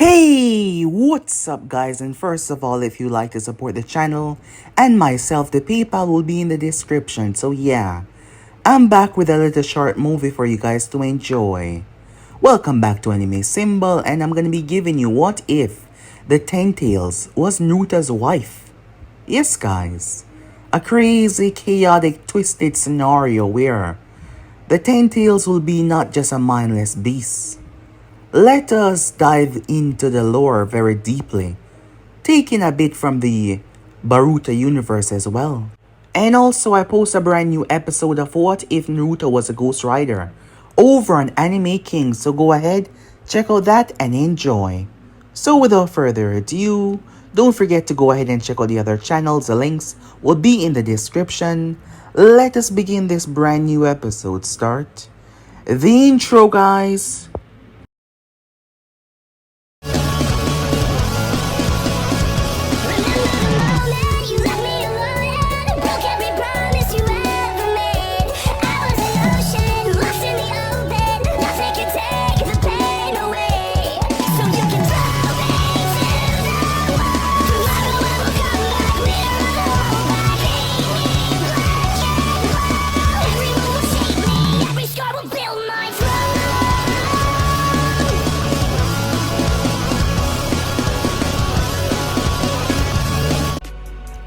Hey, what's up guys? And first of all, if you like to support the channel and myself, the PayPal will be in the description. So yeah, I'm back with a little short movie for you guys to enjoy. Welcome back to Anime Symbol, and I'm gonna be giving you what if the Ten Tails was Nuta's wife. Yes guys, a crazy, chaotic, twisted scenario where the Ten Tails will be not just a mindless beast. Let us dive into the lore very deeply, taking a bit from the Baruto universe as well. And also I post a brand new episode of What If Naruto Was a Ghost Rider over on Anime King, so go ahead, check out that and enjoy. So without further ado, don't forget to go ahead and check out the other channels, the links will be in the description. Let us begin this brand new episode. Start the intro guys.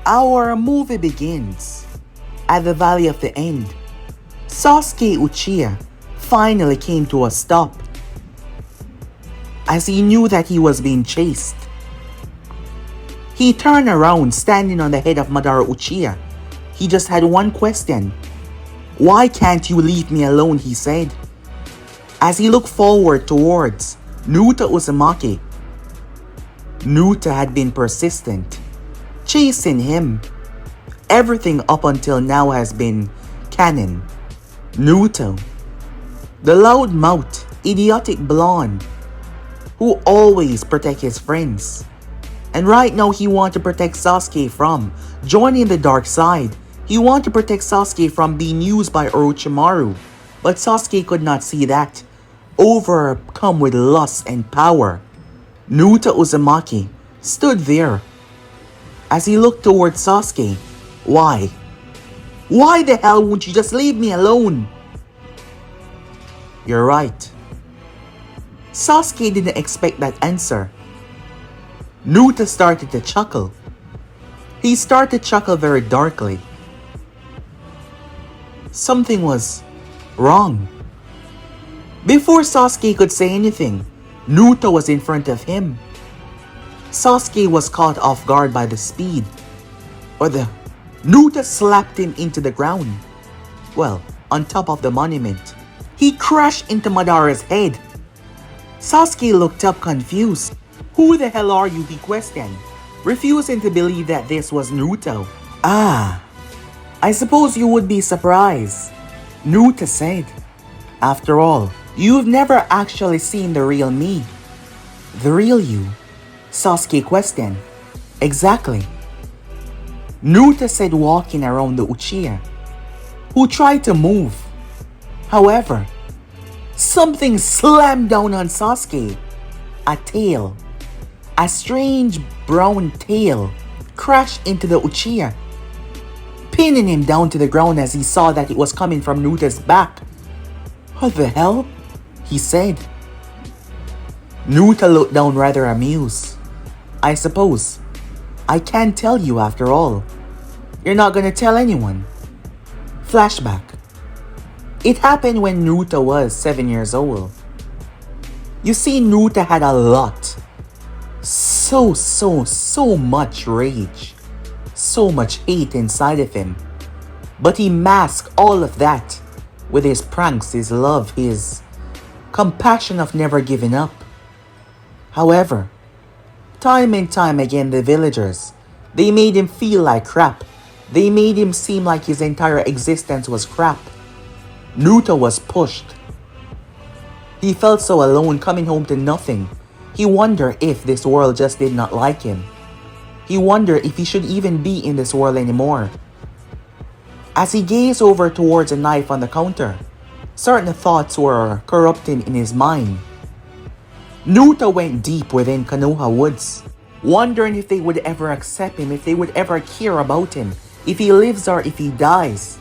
Our movie begins at the Valley of the End. Sasuke Uchiha finally came to a stop as he knew that he was being chased. He turned around, standing on the head of Madara Uchiha. He just had one question. "Why can't you leave me alone?" he said. As he looked forward towards Naruto Uzumaki, Naruto had been persistent, chasing him. Everything up until now has been canon. Naruto, the loudmouth, idiotic blonde, who always protect his friends. And right now he wants to protect Sasuke from joining the dark side. He wants to protect Sasuke from being used by Orochimaru. But Sasuke could not see that. Overcome with lust and power, Naruto Uzumaki stood there. As he looked towards Sasuke, why? Why the hell won't you just leave me alone? You're right. Sasuke didn't expect that answer. Naruto started to chuckle. He started to chuckle very darkly. Something was wrong. Before Sasuke could say anything, Naruto was in front of him. Sasuke was caught off guard by the speed, Naruto slapped him into the ground. Well, on top of the monument. He crashed into Madara's head. Sasuke looked up confused. "Who the hell are you?" he questioned, refusing to believe that this was Naruto. "Ah, I suppose you would be surprised," Naruto said. "After all, you've never actually seen the real me." "The real you?" Sasuke questioned. "Exactly," Naruto said, walking around the Uchiha, who tried to move. However, something slammed down on Sasuke. A tail. A strange brown tail crashed into the Uchiha, pinning him down to the ground as he saw that it was coming from Naruto's back. "What the hell?" he said. Naruto looked down rather amused. "I suppose I can't tell you after all. You're not gonna tell anyone." Flashback. It happened when Naruto was 7 years old. You see, Naruto had a lot. So much rage. So much hate inside of him. But he masked all of that with his pranks, his love, his compassion of never giving up. However, time and time again, the villagers, they made him feel like crap. They made him seem like his entire existence was crap. Naruto was pushed. He felt so alone, coming home to nothing. He wondered if this world just did not like him. He wondered if he should even be in this world anymore. As he gazed over towards a knife on the counter, certain thoughts were corrupting in his mind. Naruto went deep within Konoha woods, wondering if they would ever accept him, if they would ever care about him, if he lives or if he dies.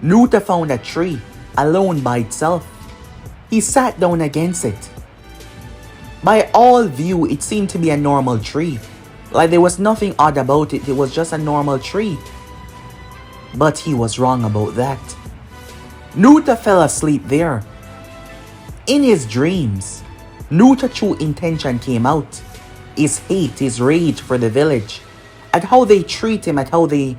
Naruto found a tree, alone by itself. He sat down against it. By all view, it seemed to be a normal tree. Like there was nothing odd about it, it was just a normal tree. But he was wrong about that. Naruto fell asleep there. In his dreams, Naruto's true intention came out. His hate, his rage for the village. At how they treat him, at how they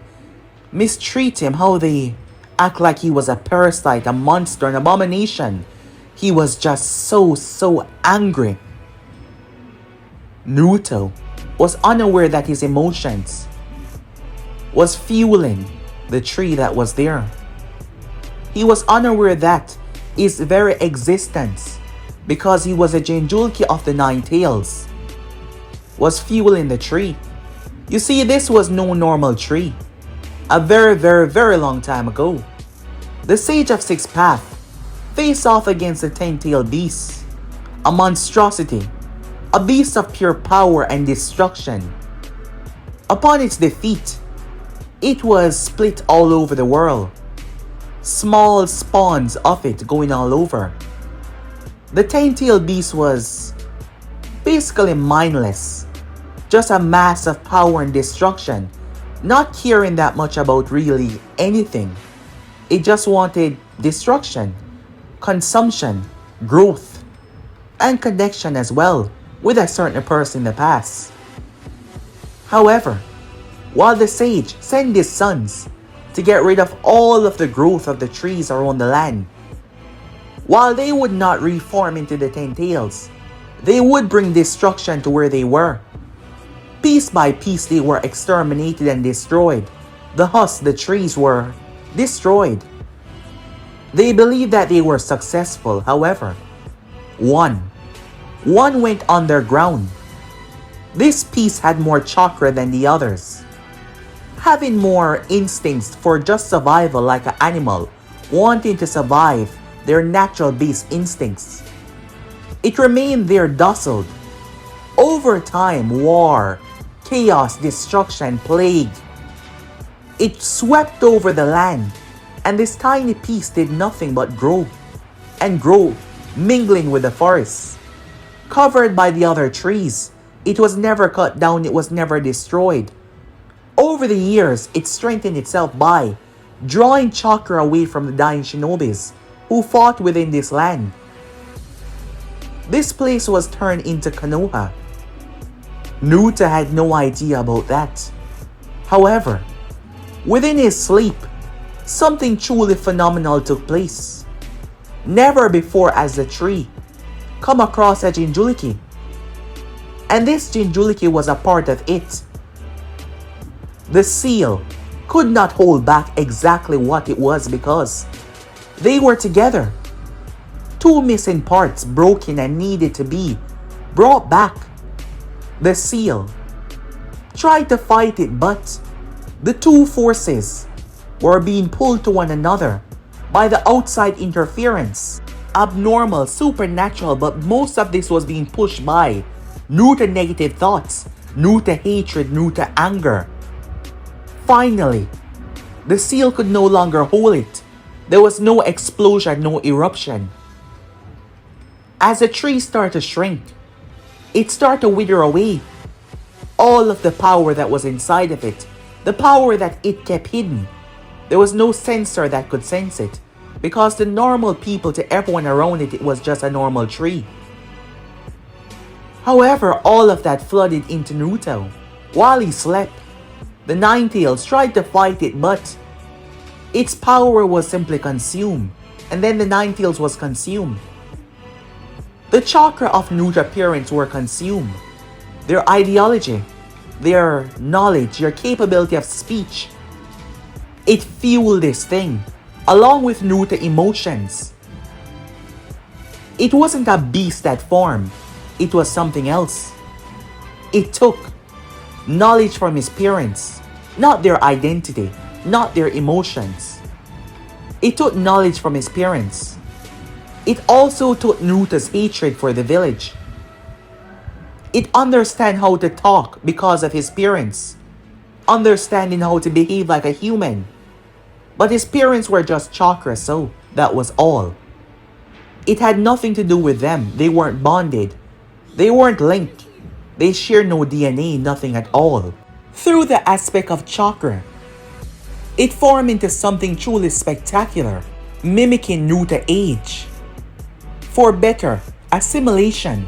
mistreat him, how they act like he was a parasite, a monster, an abomination. He was just so angry. Naruto was unaware that his emotions was fueling the tree that was there. He was unaware that his very existence, because he was a Jinchuriki of the Nine Tails, was fueling the tree. You see, this was no normal tree. A very long time ago, the Sage of Six Paths faced off against the 10-tailed beast, a monstrosity, a beast of pure power and destruction. Upon its defeat, it was split all over the world. Small spawns of it going all over. The 10-tailed beast was basically mindless, just a mass of power and destruction, not caring that much about really anything. It just wanted destruction, consumption, growth, and connection as well with a certain person in the past. However, while the sage sent his sons to get rid of all of the growth of the trees around the land, while they would not reform into the 10 tails, they would bring destruction to where they were. Piece by piece they were exterminated and destroyed. The husks, the trees were destroyed. They believed that they were successful. However, one went underground. This piece had more chakra than the others, having more instincts for just survival like an animal, wanting to survive, their natural beast instincts. It remained there docile. Over time, war, chaos, destruction, plague, it swept over the land, and this tiny piece did nothing but grow and grow, mingling with the forest. Covered by the other trees, it was never cut down, it was never destroyed. Over the years, it strengthened itself by drawing chakra away from the dying shinobis who fought within this land. This place was turned into Konoha. Naruto had no idea about that. However, within his sleep, something truly phenomenal took place. Never before has the tree come across a Jinchuriki, and this Jinchuriki was a part of it. The seal could not hold back exactly what it was because they were together. Two missing parts broken and needed to be brought back. The seal tried to fight it, but the two forces were being pulled to one another by the outside interference. Abnormal, supernatural, but most of this was being pushed by Naruto negative thoughts, Naruto hatred, Naruto anger. Finally, the seal could no longer hold it. There was no explosion, no eruption. As the tree started to shrink, it started to wither away. All of the power that was inside of it, the power that it kept hidden, there was no sensor that could sense it. Because to normal people, to everyone around it, it was just a normal tree. However, all of that flooded into Naruto. While he slept, the Nine Tails tried to fight it, but its power was simply consumed. And then the Nine Tails was consumed. The chakra of Naruto's parents were consumed. Their ideology, their knowledge, their capability of speech. It fueled this thing, along with Naruto's emotions. It wasn't a beast that formed, it was something else. It took knowledge from his parents, not their identity, not their emotions. It took knowledge from his parents. It also took Naruto's hatred for the village, It understand how to talk because of his parents, understanding how to behave like a human. But his parents were just chakra, so that was all. It had nothing to do with them. They weren't bonded. They weren't linked. They shared no DNA, nothing at all. Through the aspect of chakra, it formed into something truly spectacular, mimicking Naruto age. For better, assimilation.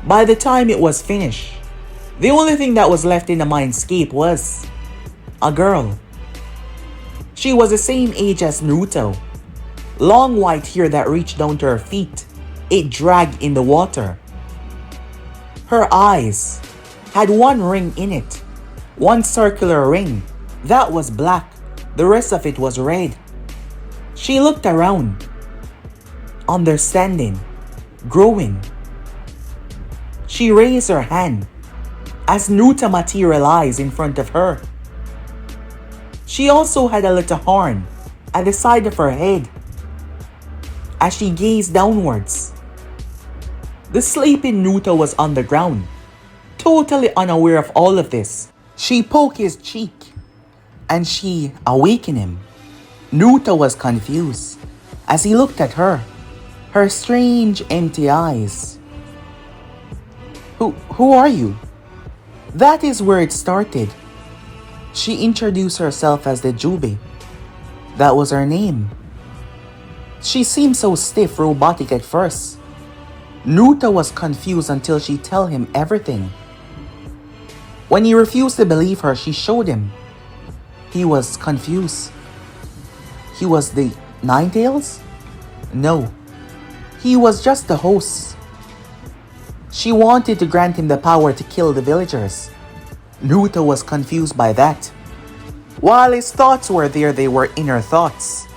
By the time it was finished, the only thing that was left in the mindscape was a girl. She was the same age as Naruto. Long white hair that reached down to her feet. It dragged in the water. Her eyes had one ring in it. One circular ring. That was black. The rest of it was red. She looked around. Understanding. Growing. She raised her hand as Naruto materialized in front of her. She also had a little horn at the side of her head as she gazed downwards. The sleeping Naruto was on the ground, totally unaware of all of this. She poked his cheek and she awakened him. Naruto was confused as he looked at her, her strange empty eyes. Who are you? That is where it started. She introduced herself as the Jubie. That was her name. She seemed so stiff, robotic at first. Naruto was confused until she told him everything. When he refused to believe her, she showed him. He was confused. He was the Ninetales? No. He was just the host. She wanted to grant him the power to kill the villagers. Naruto was confused by that. While his thoughts were there, they were inner thoughts.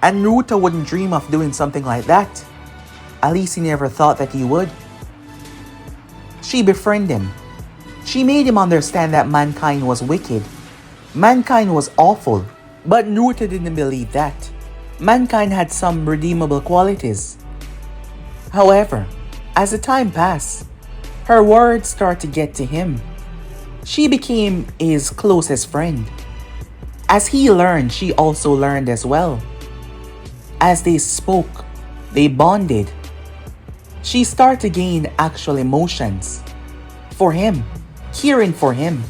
And Naruto wouldn't dream of doing something like that. At least he never thought that he would. She befriended him. She made him understand that mankind was wicked. Mankind was awful. But Naruto didn't believe that. Mankind had some redeemable qualities. However, as the time passed, her words started to get to him. She became his closest friend. As he learned, she also learned as well. As they spoke, they bonded. She started to gain actual emotions for him, caring for him.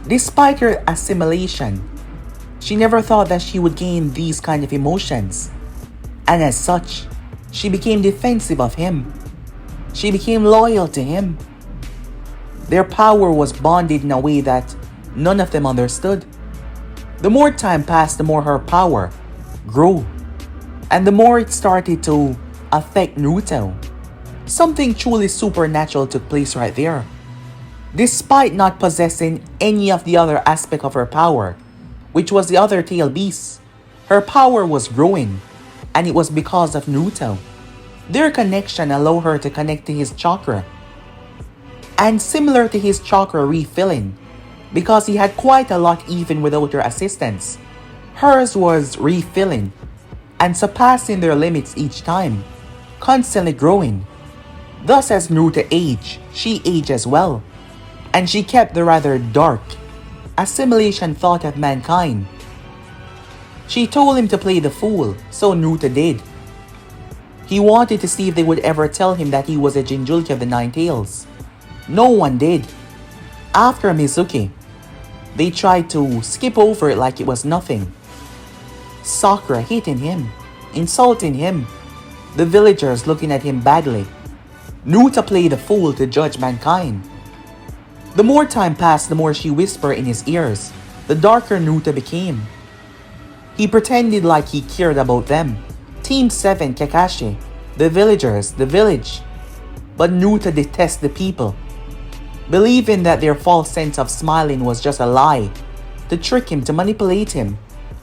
Despite her assimilation, she never thought that she would gain these kind of emotions. And as such, she became defensive of him. She became loyal to him. Their power was bonded in a way that none of them understood. The more time passed, the more her power grew. And the more it started to affect Naruto. Something truly supernatural took place right there. Despite not possessing any of the other aspect of her power, which was the other tail beast, her power was growing, and it was because of Naruto. Their connection allowed her to connect to his chakra. And similar to his chakra refilling, because he had quite a lot even without her assistance, hers was refilling and surpassing their limits each time, constantly growing. Thus as Naruto aged, she aged as well, and she kept the rather dark assimilation thought of mankind. She told him to play the fool, so Naruto did. He wanted to see if they would ever tell him that he was a Jinchuriki of the Nine Tails. No one did. After Mizuki, they tried to skip over it like it was nothing. Sakura hitting him, insulting him, the villagers looking at him badly. Naruto played the fool to judge mankind. The more time passed, the more she whispered in his ears, the darker Naruto became. He pretended like he cared about them. Team 7 Kakashi, the villagers, the village. But Naruto detests the people, believing that their false sense of smiling was just a lie, to trick him, to manipulate him.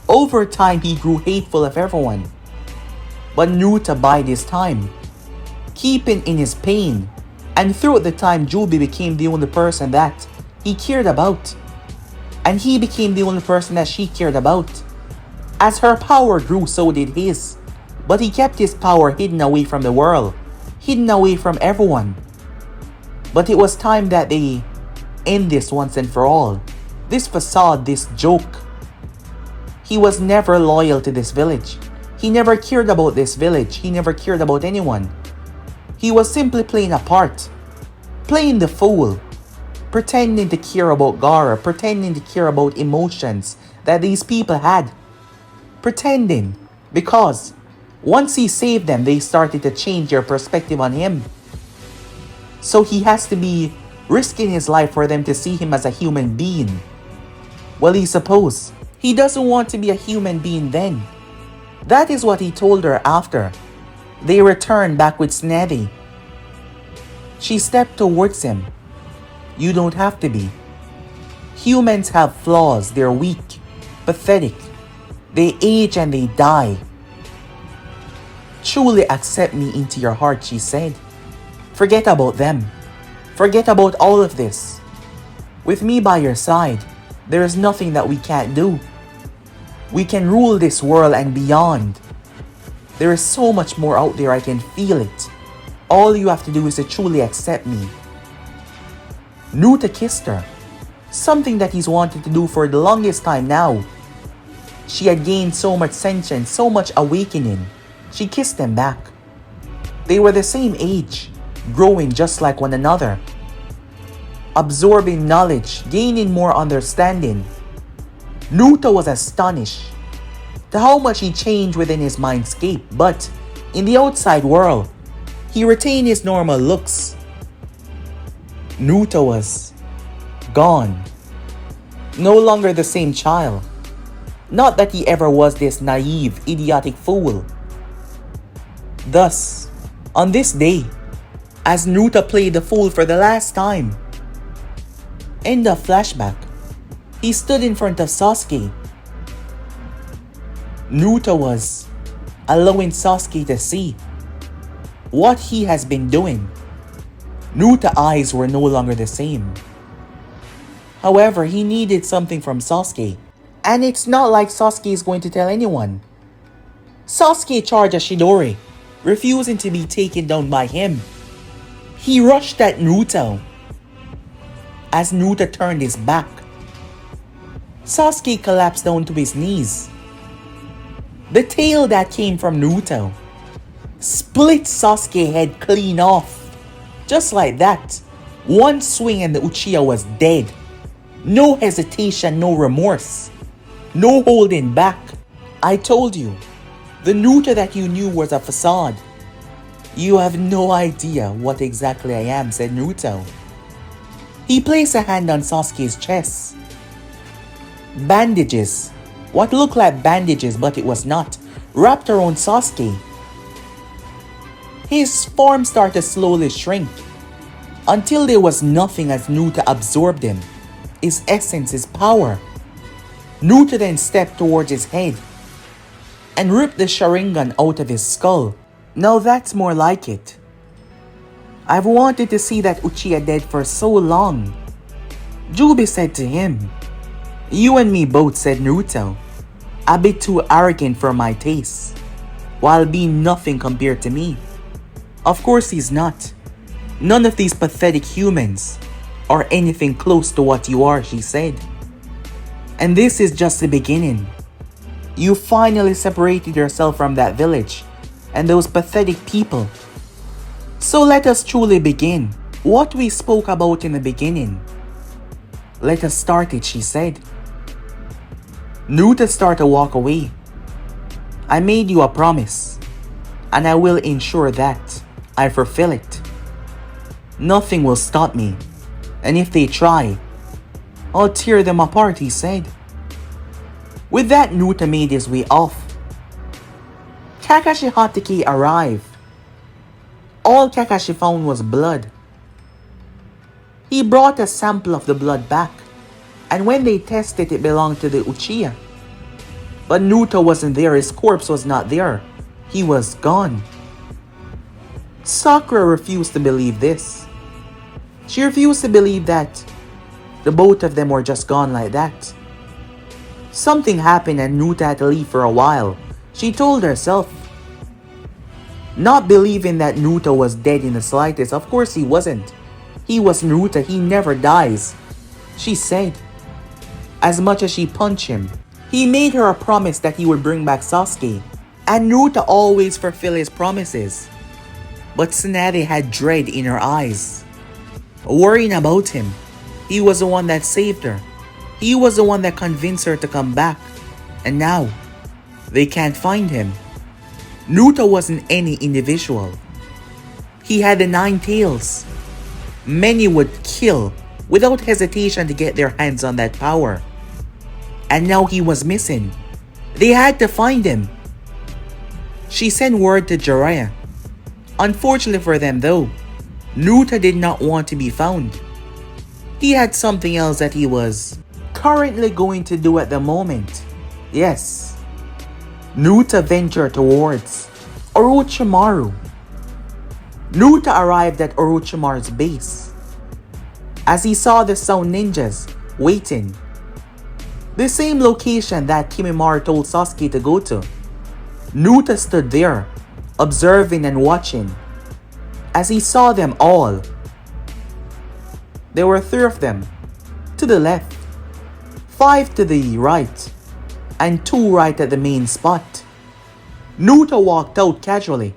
Over time, he grew hateful of everyone. But Naruto bided his time, keeping in his pain, and throughout the time, Jubie became the only person that he cared about. And he became the only person that she cared about. As her power grew, so did his. But he kept his power hidden away from the world. hidden away from everyone. But it was time that they end this once and for all. This facade, this joke. He was never loyal to this village. He never cared about this village. He never cared about anyone. He was simply playing a part. Playing the fool. Pretending to care about Gaara. Pretending to care about emotions that these people had. Pretending. Because once he saved them, they started to change their perspective on him. So he has to be risking his life for them to see him as a human being. Well, he suppose he doesn't want to be a human being then. That is what he told her after they returned back with Snevy. She stepped towards him. You don't have to be. Humans have flaws. They're weak, pathetic. They age and they die. Truly accept me into your heart, she said. Forget about them. Forget about all of this. With me by your side, there is nothing that we can't do. We can rule this world and beyond. There is so much more out there, I can feel it. All you have to do is to truly accept me. Nuta kissed her. Something that he's wanted to do for the longest time now. She had gained so much sentience, so much awakening. She kissed him back. They were the same age, growing just like one another. Absorbing knowledge, gaining more understanding. Nuta was astonished to how much he changed within his mindscape, but in the outside world, he retained his normal looks. Nuta was gone. No longer the same child. Not that he ever was this naive, idiotic fool. Thus, on this day, as Nuta played the fool for the last time, in the flashback, he stood in front of Sasuke. Nuta was allowing Sasuke to see what he has been doing. Nuta's eyes were no longer the same. However, he needed something from Sasuke. And it's not like Sasuke is going to tell anyone. Sasuke charged a Chidori, refusing to be taken down by him. He rushed at Naruto. As Naruto turned his back, Sasuke collapsed down to his knees. The tail that came from Naruto split Sasuke's head clean off. Just like that, one swing and the Uchiha was dead. No hesitation, no remorse. No holding back. I told you, the Naruto that you knew was a facade. You have no idea what exactly I am, said Naruto. He placed a hand on Sasuke's chest. Bandages, what looked like bandages but it was not, wrapped around Sasuke. His form started to slowly shrink until there was nothing as Naruto absorbed him. His essence, his power. Naruto then stepped towards his head and ripped the Sharingan out of his skull. Now that's more like it. I've wanted to see that Uchiha dead for so long. Jubie said to him. You and me both, said Naruto. A bit too arrogant for my taste, while being nothing compared to me. Of course he's not. None of these pathetic humans are anything close to what you are, she said. And this is just the beginning. You finally separated yourself from that village and those pathetic people. So let us truly begin what we spoke about in the beginning. Let us start it, she said. Naruto started to walk away. I made you a promise, and I will ensure that I fulfill it. Nothing will stop me, and if they try, I'll tear them apart, he said. With that, Naruto made his way off. Kakashi Hatake arrived. All Kakashi found was blood. He brought a sample of the blood back, and when they tested it belonged to the Uchiha. But Naruto wasn't there, his corpse was not there. He was gone. Sakura refused to believe this. She refused to believe that the both of them were just gone like that. Something happened and Naruto had to leave for a while. She told herself. not believing that Naruto was dead in the slightest. Of course he wasn't. He was Naruto, he never dies, she said. As much as she punched him, he made her a promise that he would bring back Sasuke, and Naruto always fulfilled his promises. But Tsunade had dread in her eyes, worrying about him. He was the one that saved her. He was the one that convinced her to come back. And now, they can't find him. Naruto wasn't any individual. He had the 9 tails. Many would kill without hesitation to get their hands on that power. And now he was missing. They had to find him. She sent word to Jiraiya. Unfortunately for them though, Naruto did not want to be found. He had something else that he was currently going to do at the moment. Yes, Naruto ventured towards Orochimaru. Naruto arrived at Orochimaru's base. As he saw the Sound Ninjas waiting, the same location that Kimimaro told Sasuke to go to, Naruto stood there, observing and watching. As he saw them all, there were 3 of them to the left, 5 to the right, and 2 right at the main spot. Naruto walked out casually.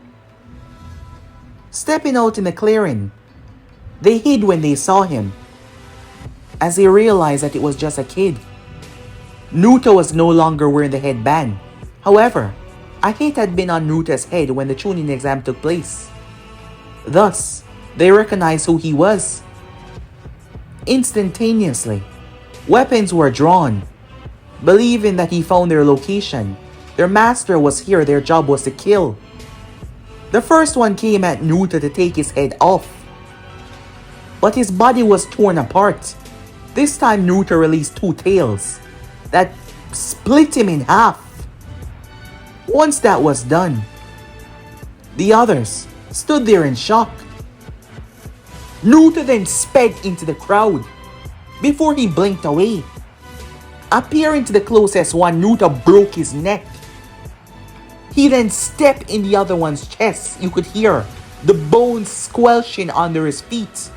Stepping out in the clearing, they hid when they saw him, as they realized that it was just a kid. Naruto was no longer wearing the headband. However, a hit had been on Naruto's head when the Chunin exam took place. Thus, they recognized who he was. Instantaneously, weapons were drawn. Believing that he found their location, their master was here, their job was to kill. The first one came at Naruto to take his head off, but his body was torn apart. This time Naruto released 2 tails that split him in half. Once that was done, the others stood there in shock. Naruto then sped into the crowd before he blinked away. Appearing to the closest one, Naruto broke his neck. He then stepped in the other one's chest. You could hear the bones squelching under his feet.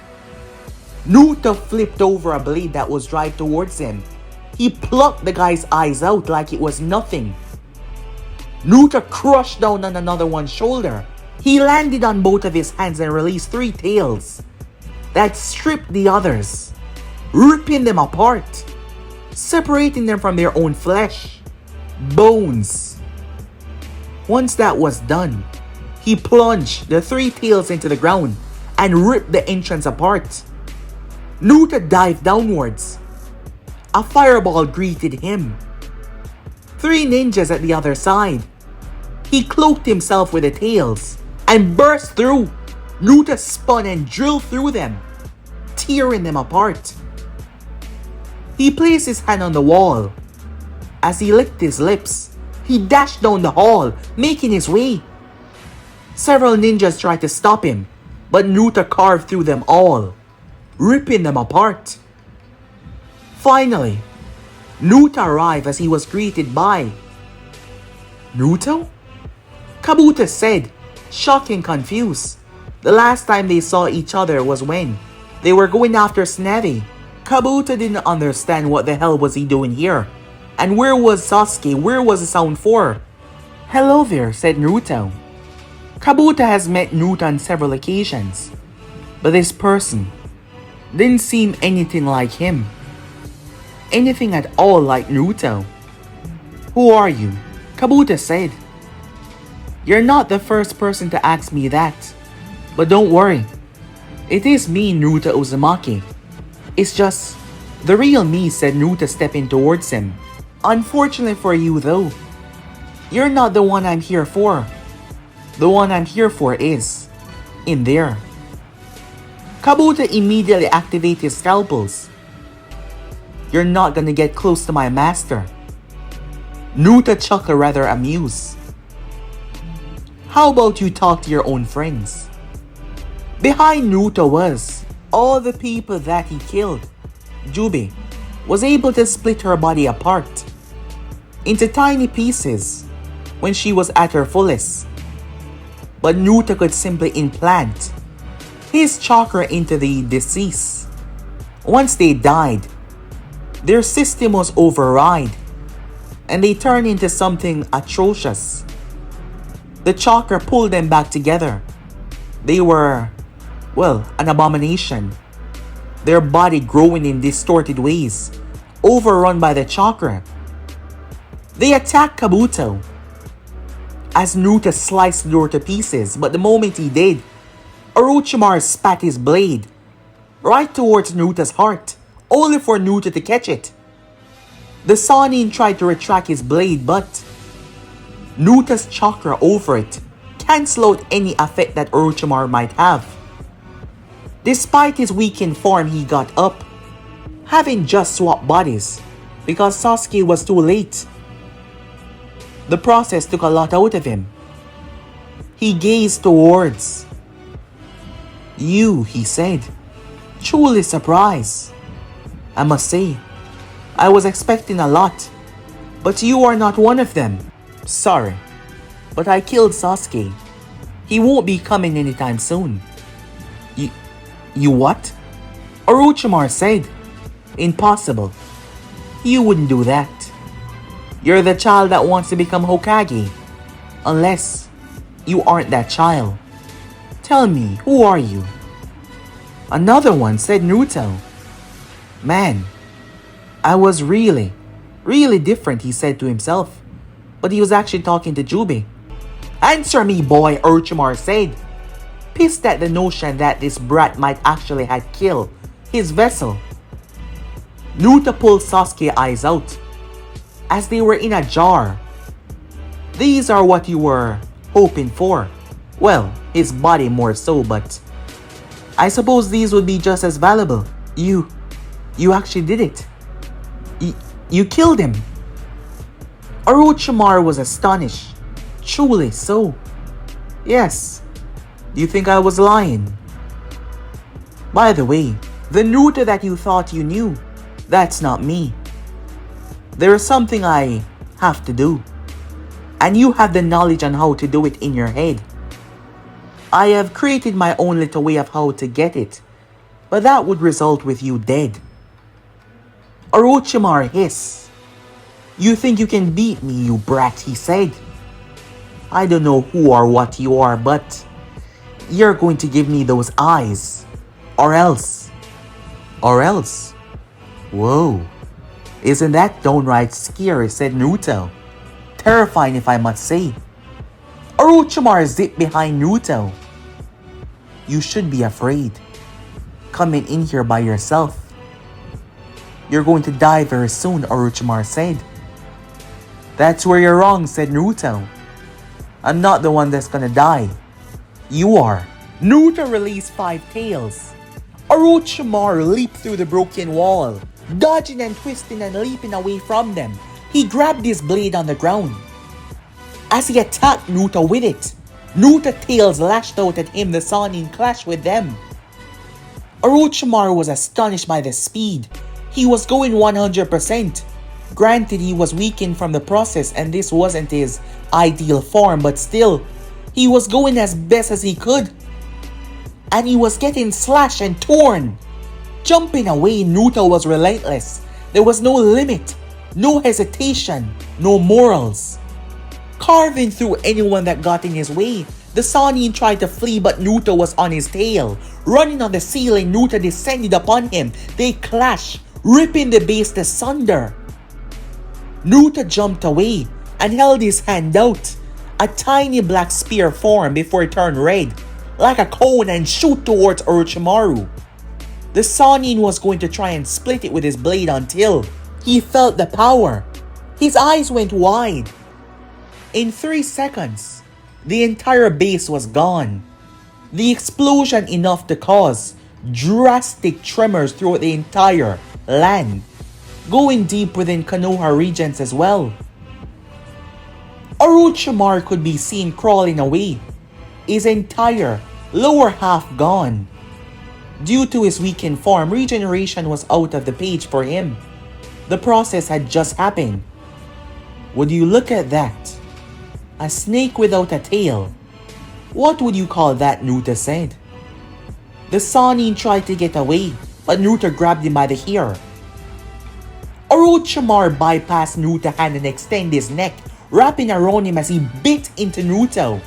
Naruto flipped over a blade that was drive towards him. He plucked the guy's eyes out like it was nothing. Naruto crushed down on another one's shoulder. He landed on both of his hands and released 3 tails that stripped the others, ripping them apart, separating them from their own flesh, bones. Once that was done, he plunged the 3 tails into the ground and ripped the entrance apart. Naruto dived downwards. A fireball greeted him. 3 ninjas at the other side. He cloaked himself with the tails and burst through. Naruto spun and drilled through them, tearing them apart. He placed his hand on the wall. As he licked his lips, he dashed down the hall, making his way. Several ninjas tried to stop him, but Naruto carved through them all, ripping them apart. Finally, Naruto arrived as he was greeted by Naruto? Kabuto said, shocked and confused. The last time they saw each other was when they were going after Tsunade. Kabuto didn't understand what the hell was he doing here. And where was Sasuke? Where was the Sound 4? Hello there, said Naruto. Kabuto has met Naruto on several occasions, but this person didn't seem anything like him. Anything at all like Naruto. Who are you? Kabuto said. You're not the first person to ask me that. But don't worry. It is me, Naruto Uzumaki. It's just the real me, said Naruto, stepping towards him. Unfortunately for you though, you're not the one I'm here for. The one I'm here for is in there. Kabuto immediately activated his scalpels. You're not gonna get close to my master. Naruto chuckled, rather amused. How about you talk to your own friends? Behind Naruto was all the people that he killed. Jubie was able to split her body apart into tiny pieces when she was at her fullest. but Naruto could simply implant his chakra into the deceased. Once they died, their system was override and they turned into something atrocious. The chakra pulled them back together. They were, well, an abomination. Their body growing in distorted ways, overrun by the chakra. They attacked Kabuto as Naruto sliced the door to pieces, but the moment he did, Orochimaru spat his blade right towards Naruto's heart, only for Naruto to catch it. The Sannin tried to retract his blade, but Naruto's chakra over it cancelled out any effect that Orochimaru might have. Despite his weakened form, he got up, having just swapped bodies because Sasuke was too late. The process took a lot out of him. He gazed towards you, he said, truly surprised. I must say, I was expecting a lot, but you are not one of them. Sorry, but I killed Sasuke. He won't be coming anytime soon. You what? Orochimaru said. Impossible. You wouldn't do that. You're the child that wants to become Hokage. Unless you aren't that child. Tell me, who are you? Another one, said Naruto. Man, I was really different, he said to himself. But he was actually talking to Jubie. Answer me, boy, Orochimaru said, pissed at the notion that this brat might actually have killed his vessel. Naruto pulled Sasuke's eyes out, as they were in a jar. These are what you were hoping for. Well, his body more so, but I suppose these would be just as valuable. You actually did it. You killed him. Orochimaru was astonished. Truly so. Yes. Do you think I was lying? By the way, the Naruto that you thought you knew, that's not me. There is something I have to do, and you have the knowledge on how to do it in your head. I have created my own little way of how to get it, but that would result with you dead. Orochimaru hissed. You think you can beat me, you brat, he said. I don't know who or what you are, but you're going to give me those eyes. Or else. Whoa. Isn't that downright scary, said Naruto. Terrifying, if I must say. Orochimaru zipped behind Naruto. You should be afraid. Coming in here by yourself. You're going to die very soon, Orochimaru said. That's where you're wrong, said Naruto. I'm not the one that's gonna die. You are. Naruto released 5 tails. Orochimaru leaped through the broken wall, dodging and twisting and leaping away from them. He grabbed his blade on the ground. As he attacked Naruto with it, Naruto's tails lashed out at him. The Sannin clashed with them. Orochimaru was astonished by the speed. He was going 100%. Granted, he was weakened from the process and this wasn't his ideal form, but still, he was going as best as he could. And he was getting slashed and torn. Jumping away, Naruto was relentless. There was no limit, no hesitation, no morals. Carving through anyone that got in his way. The Sannin tried to flee, but Naruto was on his tail. Running on the ceiling, Naruto descended upon him. They clashed, ripping the base asunder. Naruto jumped away and held his hand out. A tiny black spear formed before it turned red, like a cone, and shoot towards Orochimaru. The Sannin was going to try and split it with his blade until he felt the power. His eyes went wide. In 3 seconds, the entire base was gone. The explosion enough to cause drastic tremors throughout the entire land, going deep within Konoha regions as well. Orochimaru could be seen crawling away, his entire lower half gone. Due to his weakened form, regeneration was out of the page for him. The process had just happened. Would you look at that? A snake without a tail. What would you call that? Naruto said. The Sannin tried to get away, but Naruto grabbed him by the hair. Orochimaru bypassed Naruto's hand and extended his neck, wrapping around him as he bit into Naruto.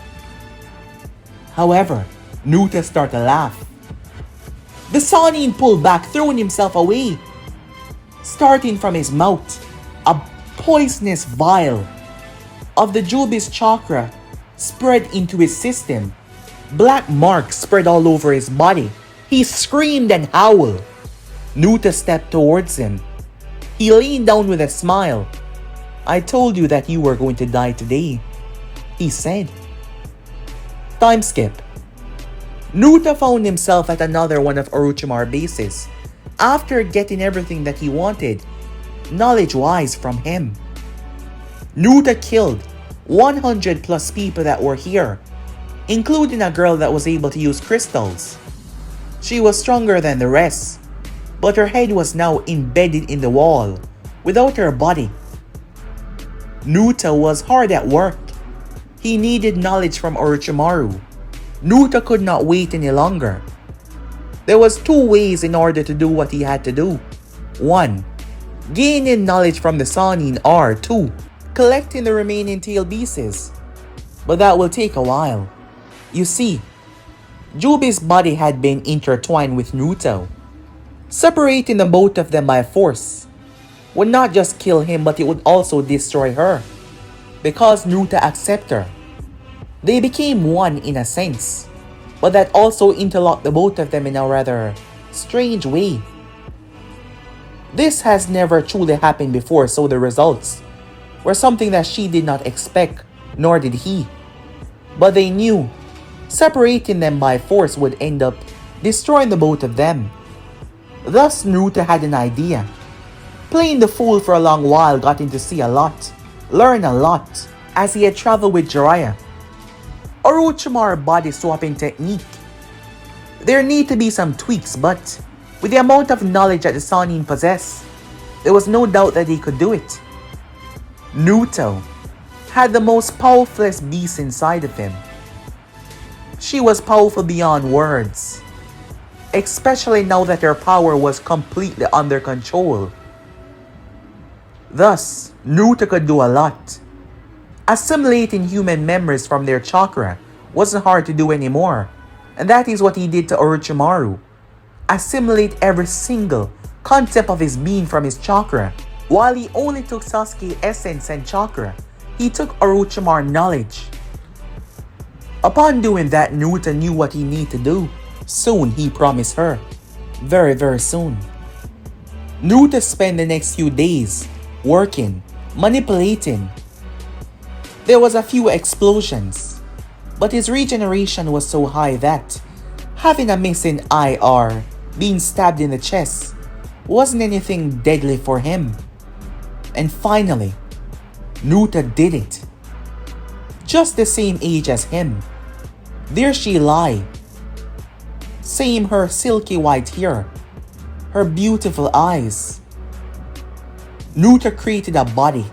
However, Naruto started to laugh. The Sannin pulled back, throwing himself away. Starting from his mouth, a poisonous vial of the Jubie's chakra spread into his system. Black marks spread all over his body. He screamed and howled. Naruto stepped towards him. He leaned down with a smile. "I told you that you were going to die today," he said. Time skip. Naruto found himself at another one of Orochimaru's bases. After getting everything that he wanted, knowledge-wise, from him. Naruto killed 100 plus people that were here, including a girl that was able to use crystals. She was stronger than the rest, but her head was now embedded in the wall, without her body. Naruto was hard at work. He needed knowledge from Orochimaru. Naruto could not wait any longer. There was two ways in order to do what he had to do. 1. Gaining knowledge from the Sannin, or 2. Collecting the remaining tail pieces. But that will take a while. You see, Jubie's body had been intertwined with Naruto. Separating the both of them by force would not just kill him, but it would also destroy her. Because Naruto accepted her, they became one in a sense, but that also interlocked the both of them in a rather strange way. This has never truly happened before, so the results were something that she did not expect, nor did he. But they knew separating them by force would end up destroying the both of them. Thus, Naruto had an idea. Playing the fool for a long while got him to see a lot, learn a lot, as he had traveled with Jiraiya. Orochimaru's body swapping technique. There need to be some tweaks, but with the amount of knowledge that the Sannin possessed, there was no doubt that he could do it. Naruto had the most powerful beast inside of him. She was powerful beyond words, especially now that her power was completely under control. Thus, Naruto could do a lot. Assimilating human memories from their chakra wasn't hard to do anymore, and that is what he did to Orochimaru. Assimilate every single concept of his being from his chakra. While he only took Sasuke's essence and chakra, he took Orochimaru's knowledge. Upon doing that, Naruto knew what he needed to do. Soon, he promised her. Very, very soon. Naruto spent the next few days working, manipulating. There was a few explosions, but his regeneration was so high that having a missing eye or being stabbed in the chest wasn't anything deadly for him. And finally, Naruto did it. Just the same age as him. There she lay. Same her silky white hair, her beautiful eyes. Naruto created a body.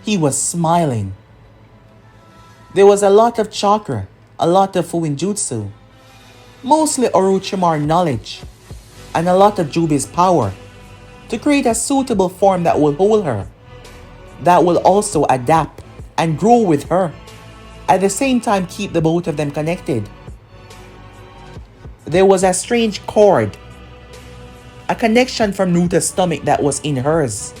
He was smiling. There was a lot of chakra, a lot of fuinjutsu, mostly Orochimaru knowledge, and a lot of Jubie's power to create a suitable form that will hold her, that will also adapt and grow with her, at the same time keep the both of them connected. There was a strange cord, a connection from Naruto's stomach that was in hers.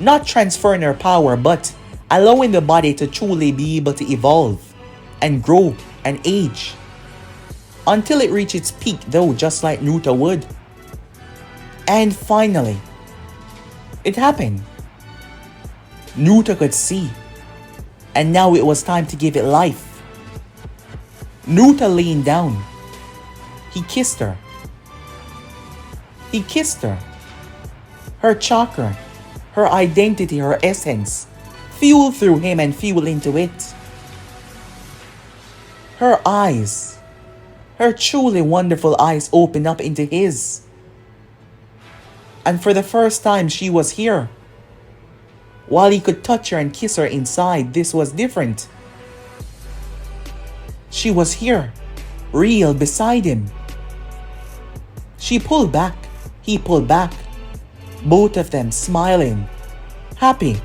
Not transferring her power, but allowing the body to truly be able to evolve and grow and age. Until it reached its peak though, just like Naruto would. And finally, it happened. Naruto could see. And now it was time to give it life. Naruto leaned down. He kissed her. He kissed her. Her chakra, her identity, her essence, fueled through him and fueled into it. Her eyes, her truly wonderful eyes opened up into his. And for the first time she was here. While he could touch her and kiss her inside, this was different. She was here, real beside him. She pulled back, he pulled back, both of them smiling, happy,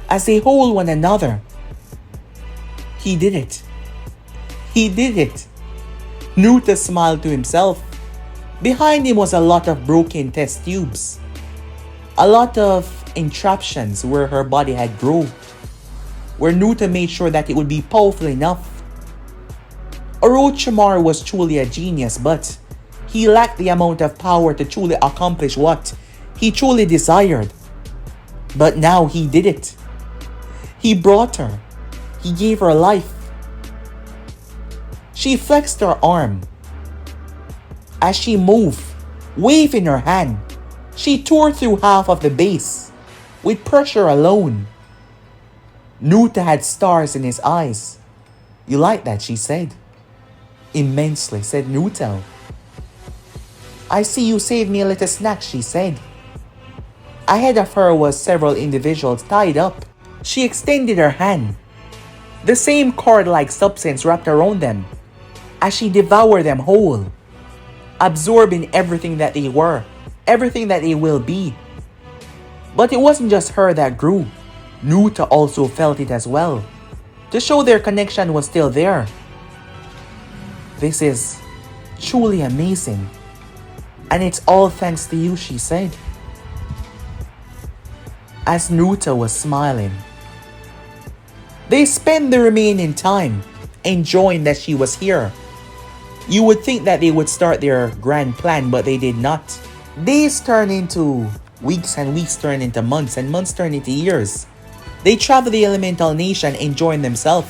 as they hold one another. He did it. He did it. Naruto smiled to himself. Behind him was a lot of broken test tubes. A lot of entraptions where her body had grown. Where Naruto made sure that it would be powerful enough. Orochimaru was truly a genius, but he lacked the amount of power to truly accomplish what he truly desired. But now he did it. He brought her. He gave her life. She flexed her arm. As she moved, waving her hand, she tore through half of the base, with pressure alone. Naruto had stars in his eyes. "You like that?" she said. "Immensely," said Naruto. "I see you saved me a little snack," she said. Ahead of her was several individuals tied up. She extended her hand. The same cord-like substance wrapped around them as she devoured them whole, absorbing everything that they were, everything that they will be. But it wasn't just her that grew. Naruto also felt it as well, to show their connection was still there. "This is truly amazing, and it's all thanks to you," she said. As Naruto was smiling, they spent the remaining time enjoying that she was here. You would think that they would start their grand plan, but they did not. Days turned into weeks, and weeks turned into months, and months turned into years. They traveled the elemental nation, enjoying themselves,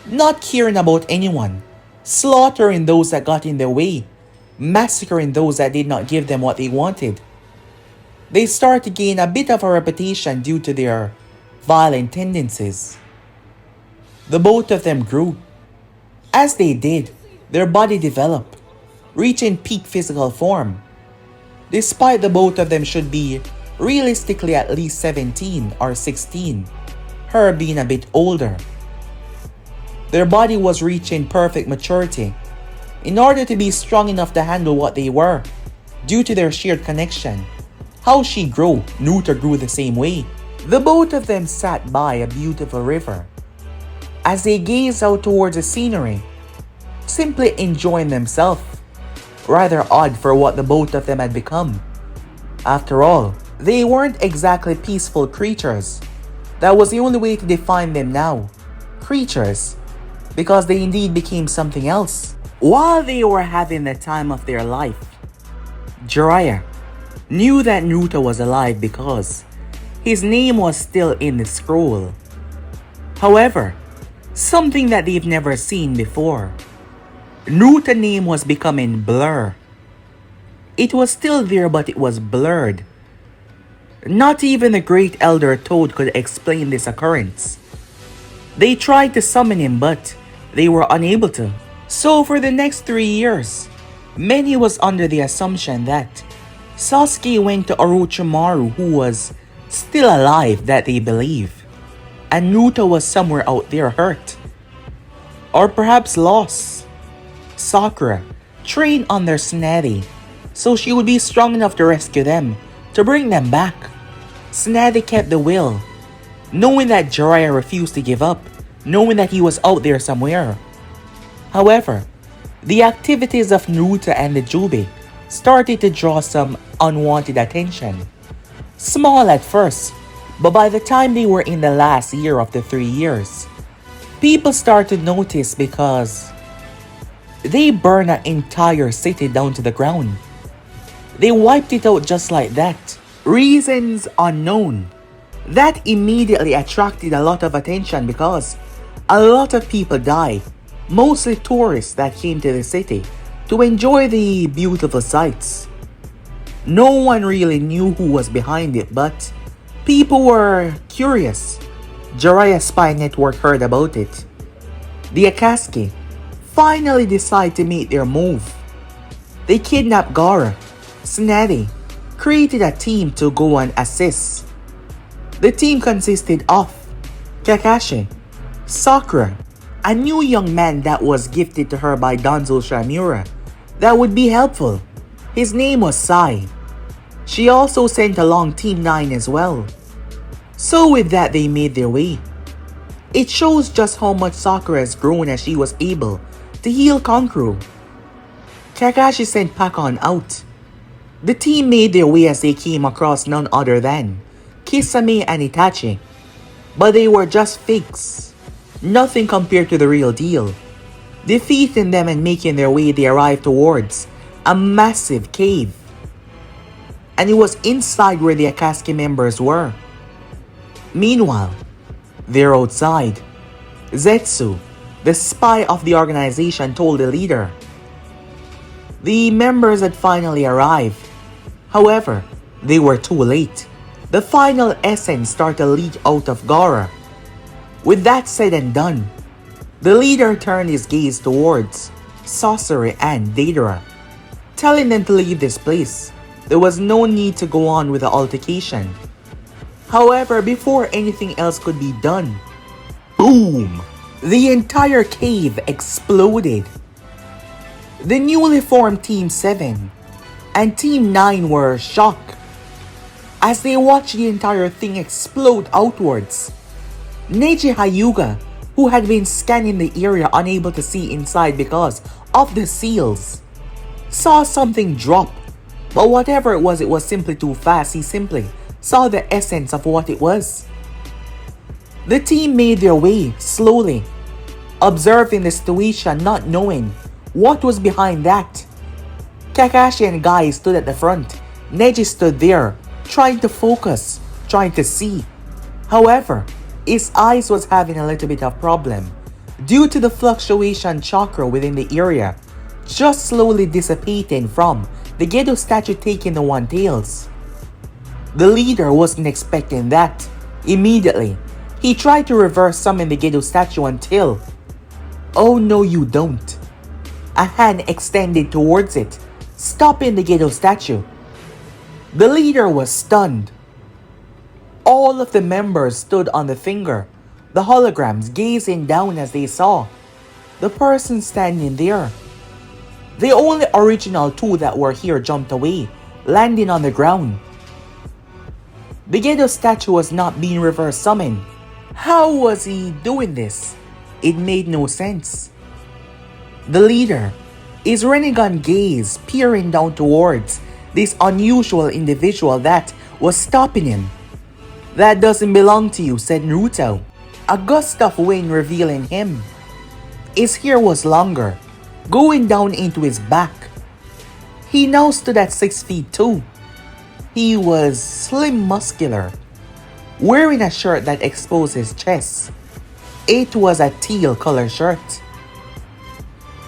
not caring about anyone, slaughtering those that got in their way, massacring those that did not give them what they wanted. They started to gain a bit of a reputation due to their violent tendencies. The both of them grew. As they did, their body developed, reaching peak physical form. Despite the both of them should be realistically at least 17 or 16, her being a bit older. Their body was reaching perfect maturity in order to be strong enough to handle what they were, due to their shared connection. How she grew, Naruto grew the same way. The both of them sat by a beautiful river. As they gazed out towards the scenery, simply enjoying themselves. Rather odd for what the both of them had become. After all, they weren't exactly peaceful creatures. That was the only way to define them now. Creatures. Because they indeed became something else. While they were having the time of their life, Jiraiya knew that Naruto was alive because his name was still in the scroll. However, something that they've never seen before. Naruto's name was becoming blur. It was still there, but it was blurred. Not even the great elder Toad could explain this occurrence. They tried to summon him, but they were unable to. So for the next 3 years, many was under the assumption that Sasuke went to Orochimaru, who was still alive, that they believe, and Naruto was somewhere out there hurt, or perhaps lost. Sakura trained under Tsunade, so she would be strong enough to rescue them, to bring them back. Tsunade kept the will, knowing that Jiraiya refused to give up, knowing that he was out there somewhere. However, the activities of Naruto and the Jubie started to draw some unwanted attention. Small at first, but by the time they were in the last year of the 3 years, people started to notice because they burned an entire city down to the ground. They wiped it out just like that. Reasons unknown. That immediately attracted a lot of attention because a lot of people died, mostly tourists that came to the city to enjoy the beautiful sights. No one really knew who was behind it, but people were curious. Jiraiya's spy network heard about it. The Akatsuki finally decided to make their move. They kidnapped Gaara. Tsunade created a team to go and assist. The team consisted of Kakashi, Sakura, A new young man that was gifted to her by Danzo Shamura that would be helpful. His name was Sai. She also sent along Team 9 as well. So with that they made their way. It shows just how much Sakura has grown as she was able to heal Kankuro. Kakashi sent Pakon out. The team made their way as they came across none other than Kisame and Itachi. But they were just fakes. Nothing compared to the real deal. Defeating them and making their way, they arrived towards a massive cave. And it was inside where the Akatsuki members were. Meanwhile, they're outside. Zetsu, the spy of the organization, told the leader. The members had finally arrived. However, they were too late. The final essence started to leak out of Gaara. With that said and done, the leader turned his gaze towards Sasori and Deidara, telling them to leave this place. There was no need to go on with the altercation. However, before anything else could be done, boom! The entire cave exploded. The newly formed Team 7 and Team 9 were shocked as they watched the entire thing explode outwards. Neji Hyuga, who had been scanning the area unable to see inside because of the seals, saw something drop, but whatever it was simply too fast. He simply saw the essence of what it was. The team made their way slowly, observing the situation, not knowing what was behind that. Kakashi and Guy stood at the front. Neji stood there, trying to focus, trying to see. However, his eyes was having a little bit of problem due to the fluctuation chakra within the area just slowly dissipating from the Gedo statue taking the one tails. The leader wasn't expecting that. Immediately, he tried to reverse summon the Gedo statue until, oh no you don't. A hand extended towards it, stopping the Gedo statue. The leader was stunned. All of the members stood on the finger, the holograms gazing down as they saw the person standing there. The only original two that were here jumped away, landing on the ground. The Gedo statue was not being reverse summoned. How was he doing this? It made no sense. The leader, his Rinnegan gaze peering down towards this unusual individual that was stopping him. That doesn't belong to you, said Naruto, a gust of wind revealing him. His hair was longer, going down into his back. He now stood at 6 feet 2. He was slim, muscular, wearing a shirt that exposed his chest. It was a teal color shirt,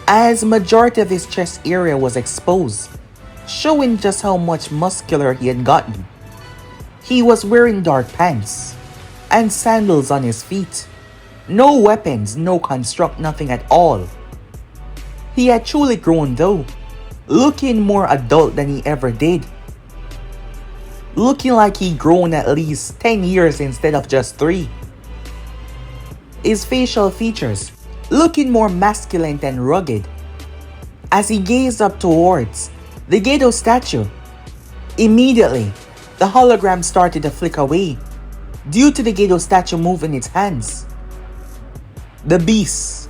as majority of his chest area was exposed, showing just how much muscular he had gotten. He was wearing dark pants and sandals on his feet. No weapons, no construct, nothing at all. He had truly grown though, looking more adult than he ever did. Looking like he'd grown at least 10 years instead of just 3. His facial features looking more masculine and rugged. As he gazed up towards the Gedo statue, immediately the hologram started to flick away due to the Gedo statue moving its hands. The beast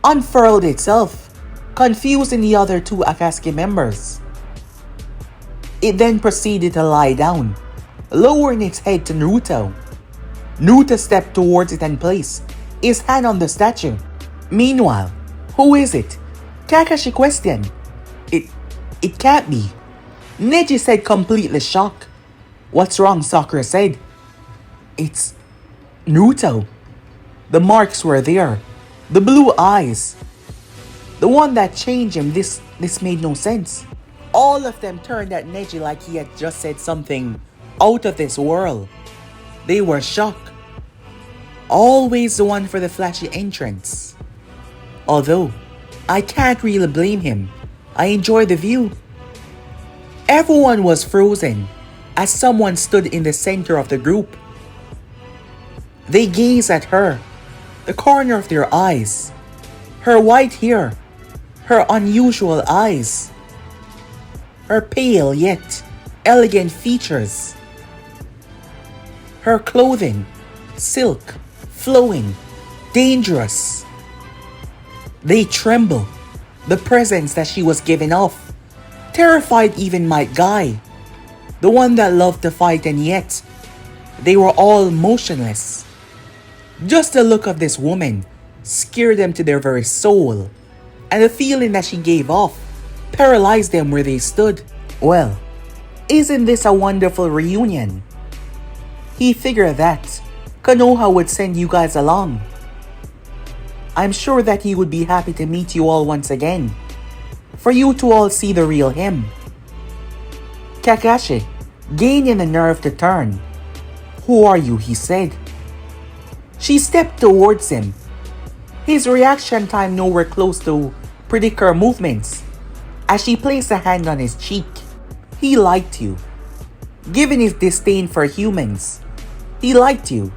unfurled itself, confusing the other two Akatsuki members. It then proceeded to lie down, lowering its head to Naruto. Naruto stepped towards it and placed his hand on the statue. Meanwhile, who is it? Kakashi questioned. It can't be. Neji said, completely shocked. What's wrong? Sakura said. It's Naruto. The marks were there. The blue eyes. The one that changed him. This made no sense. All of them turned at Neji like he had just said something out of this world. They were shocked. Always the one for the flashy entrance. Although, I can't really blame him. I enjoy the view. Everyone was frozen as someone stood in the center of the group. They gazed at her, the corner of their eyes Her white hair, her unusual eyes, her pale yet elegant features, her clothing, silk, flowing, dangerous. They tremble. The presence that she was giving off terrified even my guy, the one that loved to fight, and yet they were all motionless. Just the look of this woman scared them to their very soul, and the feeling that she gave off paralyzed them where they stood. Well, isn't this a wonderful reunion? He figured that Konoha would send you guys along. I'm sure that he would be happy to meet you all once again, for you to all see the real him. Kakashi, gaining the nerve to turn. Who are you? He said. She stepped towards him. His reaction time nowhere close to predict her movements as she placed a hand on his cheek. He liked you. Given his disdain for humans, he liked you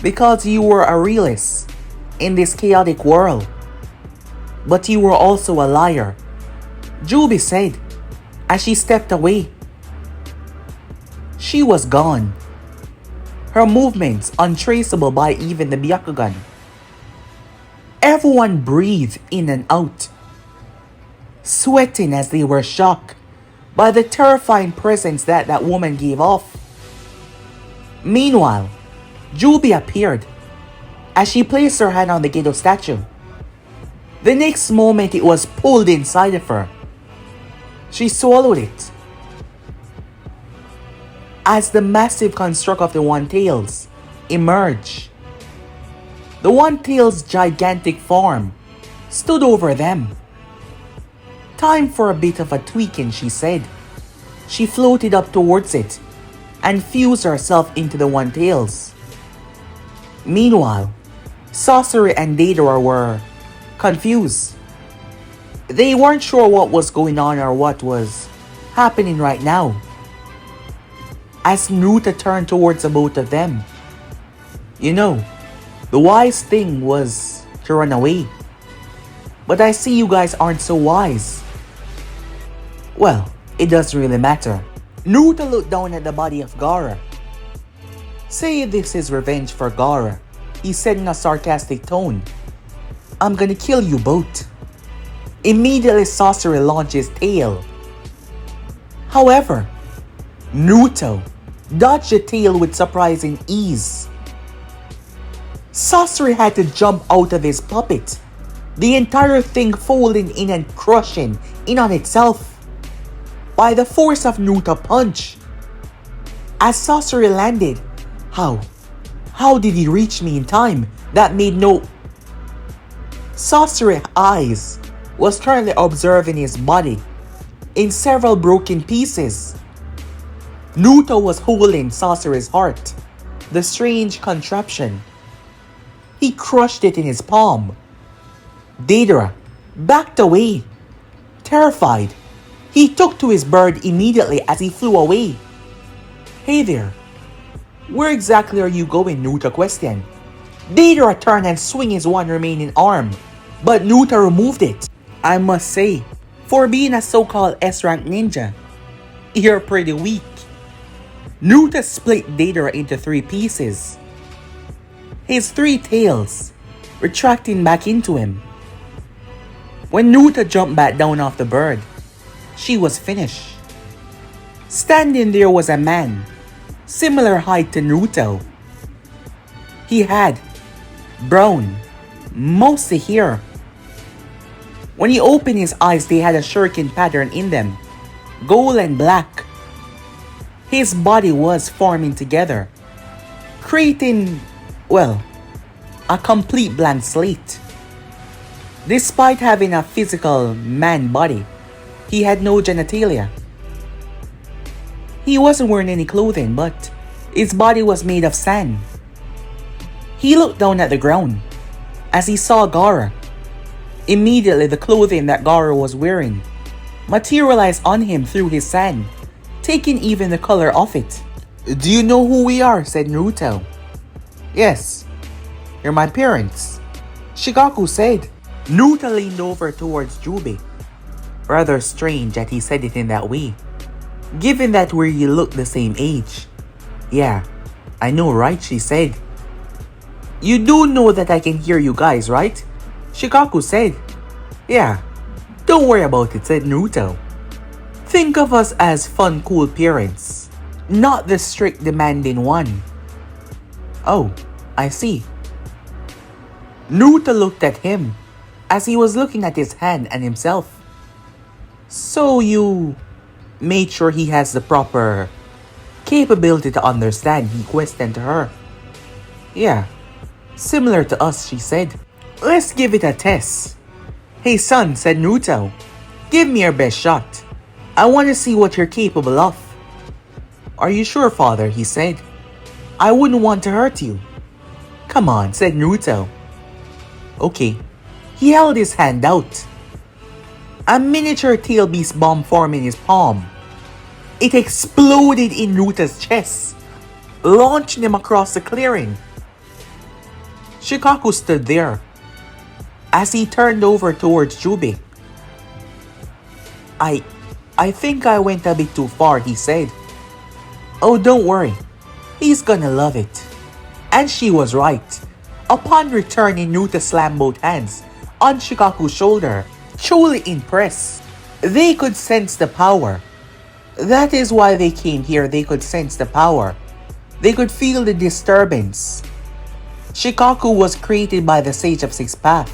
because you were a realist in this chaotic world. But you were also a liar, Jubi said as she stepped away. She was gone, her movements untraceable by even the Byakugan. Everyone breathed in and out, sweating as they were shocked by the terrifying presence that woman gave off. Meanwhile, Jubi appeared as she placed her hand on the Gedo statue. The next moment it was pulled inside of her. She swallowed it as the massive construct of the One Tails emerged. The One Tails' gigantic form stood over them. Time for a bit of a tweaking, she said. She floated up towards it and fused herself into the One Tails. Meanwhile, Sasori and Deidara were confused. They weren't sure what was going on or what was happening right now. As Naruto turned towards the both of them, you know, the wise thing was to run away. But I see you guys aren't so wise. Well, it doesn't really matter. Naruto looked down at the body of Gaara. Say this is revenge for Gaara, he said in a sarcastic tone. I'm gonna kill you both. Immediately Sasori launched his tail. However, Naruto dodged the tail with surprising ease. Sasori had to jump out of his puppet, the entire thing folding in and crushing in on itself by the force of Naruto's punch. As Sasori landed, how did he reach me in time? That made no... Sasori's eyes was currently observing his body in several broken pieces. Naruto was holding Sasori's heart, the strange contraption. He crushed it in his palm. Deidara backed away, terrified. He took to his bird immediately as he flew away. Hey there, where exactly are you going? Naruto questioned. Deidara turned and swung his one remaining arm, but Naruto removed it. I must say, for being a so-called S-rank ninja, you're pretty weak. Naruto split Deidara into 3 pieces, his 3 tails retracting back into him. When Naruto jumped back down off the bird, she was finished. Standing there was a man, similar height to Naruto. He had brown, mostly hair. When he opened his eyes, they had a shuriken pattern in them, gold and black. His body was forming together, creating, well, a complete blank slate. Despite having a physical man body, he had no genitalia. He wasn't wearing any clothing, but his body was made of sand. He looked down at the ground as he saw Gaara. Immediately, the clothing that Gaara was wearing materialized on him through his sand, taking even the color of it. Do you know who we are? Said Naruto. Yes, you're my parents, Shikaku said. Naruto leaned over towards Jubie. Rather strange that he said it in that way, given that we look the same age. Yeah, I know, right? She said. You do know that I can hear you guys, right? Shikaku said. Yeah, don't worry about it, said Naruto. Think of us as fun, cool parents, not the strict, demanding one. Oh, I see. Naruto looked at him as he was looking at his hand and himself. So you made sure he has the proper capability to understand, he questioned her. Yeah, similar to us, she said. Let's give it a test. Hey son, said Naruto, give me your best shot. I want to see what you're capable of. Are you sure, father, he said. I wouldn't want to hurt you. Come on, said Naruto. Okay. He held his hand out. A miniature tail beast bomb formed in his palm. It exploded in Naruto's chest, launching him across the clearing. Shikaku stood there as he turned over towards Jubie. I think I went a bit too far, he said. Oh, don't worry. He's gonna love it. And she was right. Upon returning, Naruto slammed both hands on Shikaku's shoulder, truly impressed. They could sense the power. That is why they came here. They could sense the power. They could feel the disturbance. Shikaku was created by the Sage of Six Paths.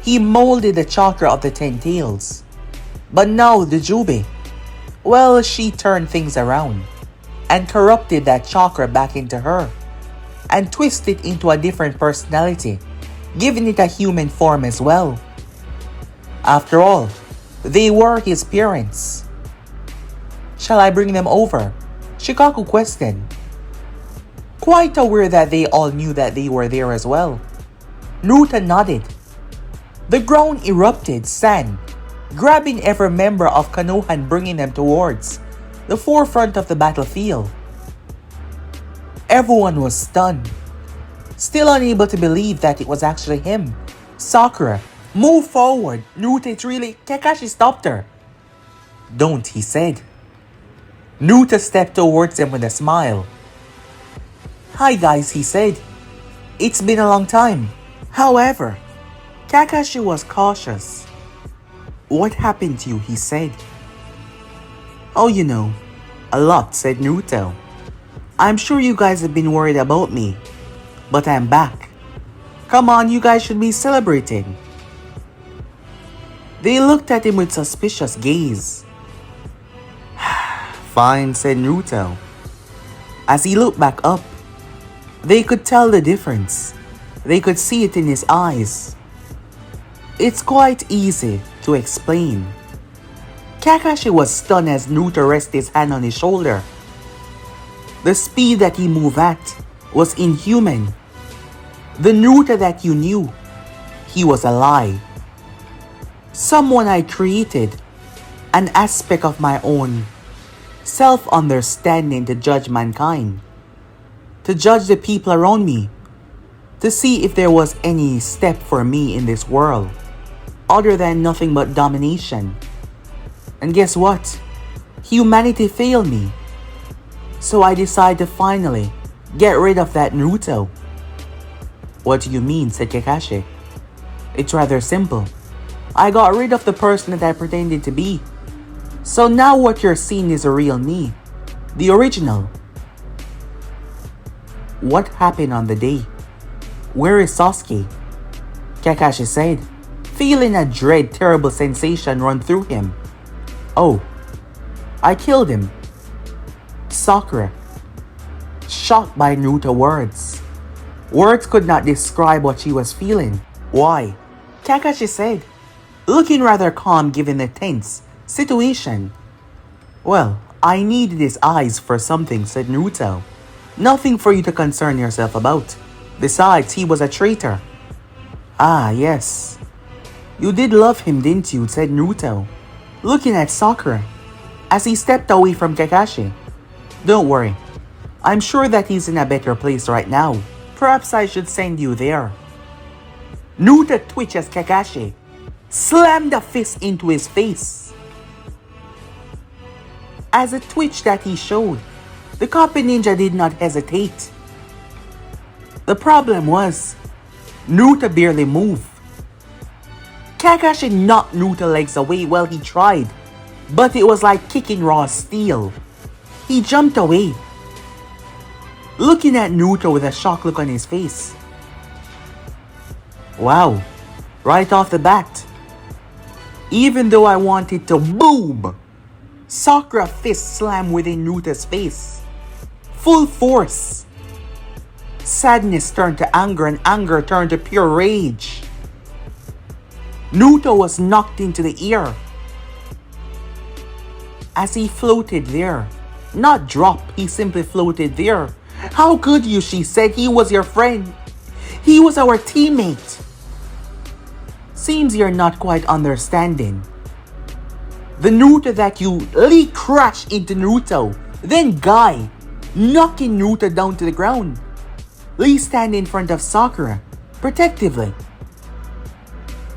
He molded the chakra of the 10 tails. But now the Jubie, well, she turned things around and corrupted that chakra back into her and twisted it into a different personality, giving it a human form as well. After all, they were his parents. Shall I bring them over? Shikaku questioned, quite aware that they all knew that they were there as well. Naruto nodded. The ground erupted, sand, grabbing every member of Konoha and bringing them towards the forefront of the battlefield. Everyone was stunned, still unable to believe that it was actually him. Sakura, move forward. Naruto, it's really... Kakashi stopped her. Don't, he said. Naruto stepped towards them with a smile. Hi guys, he said. It's been a long time. However, Kakashi was cautious. What happened to you, he said. Oh, you know, a lot, said Naruto. I'm sure you guys have been worried about me, but I'm back. Come on, you guys should be celebrating. They looked at him with suspicious gaze. Fine, said Naruto. As he looked back up, they could tell the difference. They could see it in his eyes. It's quite easy to explain. Kakashi was stunned as Naruto rested his hand on his shoulder. The speed that he moved at was inhuman. The Naruto that you knew, he was a lie. Someone I created, an aspect of my own self-understanding to judge mankind, to judge the people around me, to see if there was any step for me in this world other than nothing but domination. And guess what? Humanity failed me. So I decided to finally get rid of that Naruto. What do you mean, said Kakashi. It's rather simple. I got rid of the person that I pretended to be. So now what you're seeing is a real me. The original. What happened on the day? Where is Sasuke? Kakashi said, feeling a dread, terrible sensation run through him. Oh, I killed him. Sakura, shocked by Naruto's words. Words could not describe what she was feeling. Why? Kakashi said, looking rather calm given the tense situation. Well, I needed his eyes for something, said Naruto. Nothing for you to concern yourself about. Besides, he was a traitor. Ah, yes. You did love him, didn't you, said Naruto, looking at Sakura as he stepped away from Kakashi. Don't worry. I'm sure that he's in a better place right now. Perhaps I should send you there. Naruto twitched as Kakashi slammed the fist into his face. As a twitch that he showed, the copy ninja did not hesitate. The problem was, Naruto barely moved. Kakashi knocked Naruto's legs away while he tried, but it was like kicking raw steel. He jumped away, looking at Naruto with a shocked look on his face. Wow, right off the bat. Even though I wanted to boom, Sakura fist slammed within Naruto's face. Full force. Sadness turned to anger and anger turned to pure rage. Naruto was knocked into the air. As he floated there, not dropped, he simply floated there. How could you, she said, he was your friend. He was our teammate. Seems you're not quite understanding. The Naruto that you Lee crashed into Naruto, then Guy, knocking Naruto down to the ground. Lee stand in front of Sakura, protectively.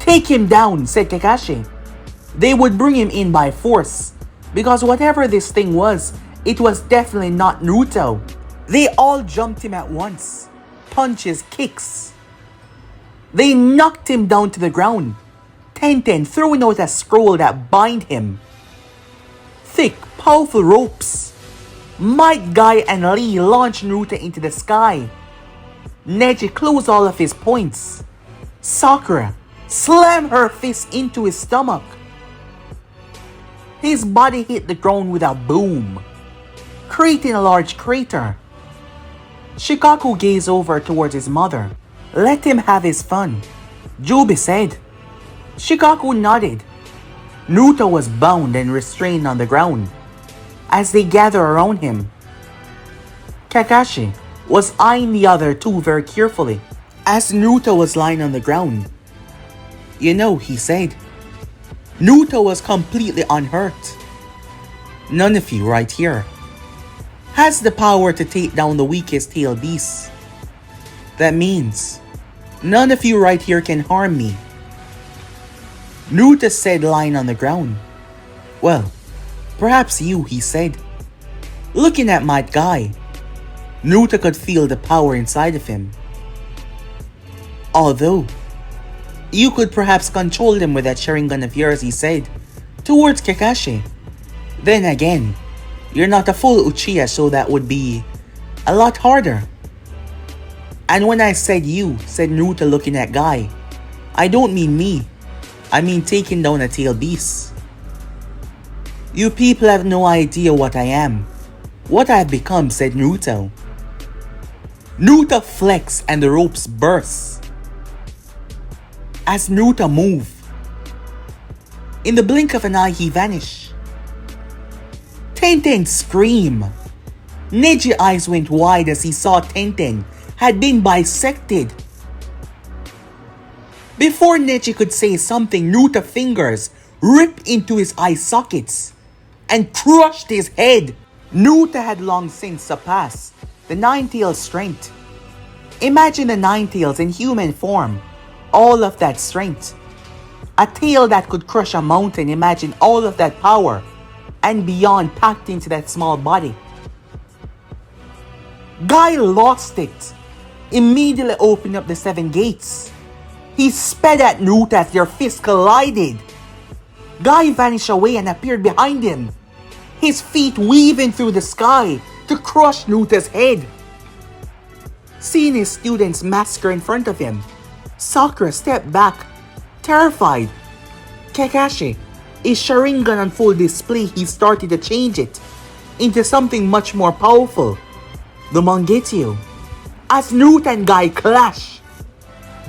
Take him down, said Kakashi. They would bring him in by force, because whatever this thing was, it was definitely not Naruto. They all jumped him at once. Punches, kicks. They knocked him down to the ground. Tenten throwing out a scroll that bind him. Thick, powerful ropes. Might Guy and Lee launched Naruto into the sky. Neji closed all of his points. Sakura slammed her fist into his stomach. His body hit the ground with a boom, creating a large crater. Shikaku gazed over towards his mother. Let him have his fun, Jubi said. Shikaku nodded. Naruto was bound and restrained on the ground as they gathered around him. Kakashi was eyeing the other two very carefully as Naruto was lying on the ground. You know, he said, Naruto was completely unhurt. None of you right here has the power to take down the weakest tail beast. That means none of you right here can harm me. Naruto said, lying on the ground. Well, perhaps you, he said. Looking at my guy, Naruto could feel the power inside of him. Although, you could perhaps control him with that Sharingan of yours, he said, towards Kakashi. Then again, you're not a full Uchiha, so that would be a lot harder. And when I said you, said Naruto looking at Guy, I don't mean me. I mean taking down a tail beast. You people have no idea what I am. What I have become, said Naruto. Naruto flexed and the ropes burst. As Naruto moved, in the blink of an eye he vanished. Tenten screamed. Neji's eyes went wide as he saw Tenten had been bisected. Before Neji could say something, Naruto's fingers ripped into his eye sockets and crushed his head. Naruto had long since surpassed the Nine-Tails' strength. Imagine the Nine-Tails in human form. All of that strength. A tail that could crush a mountain. Imagine all of that power and beyond packed into that small body. Guy lost it. Immediately opened up the 7 gates. He sped at Naruto as their fists collided. Guy vanished away and appeared behind him, his feet weaving through the sky to crush Naruto's head. Seeing his students massacre in front of him, Sakura stepped back, terrified. Kakashi, his Sharingan on full display, he started to change it into something much more powerful, the Mangekyou. As Naruto and Guy clash,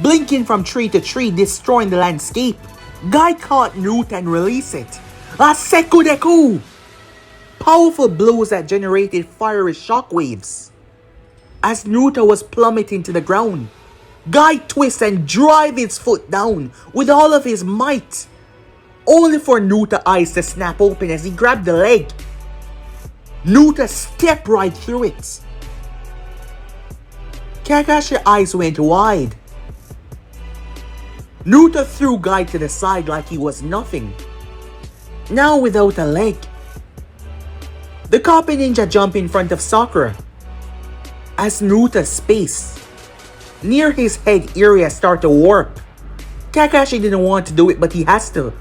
blinking from tree to tree, destroying the landscape, Guy caught Naruto and released it. A Sekudeku! Powerful blows that generated fiery shockwaves. As Naruto was plummeting to the ground, Guy twists and drive his foot down with all of his might, only for Naruto's eyes to snap open as he grabbed the leg. Naruto stepped right through it. Kakashi's eyes went wide. Naruto threw Guy to the side like he was nothing. Now without a leg. The copy ninja jumped in front of Sakura as Naruto's space near his head area started to warp. Kakashi didn't want to do it, but he has to.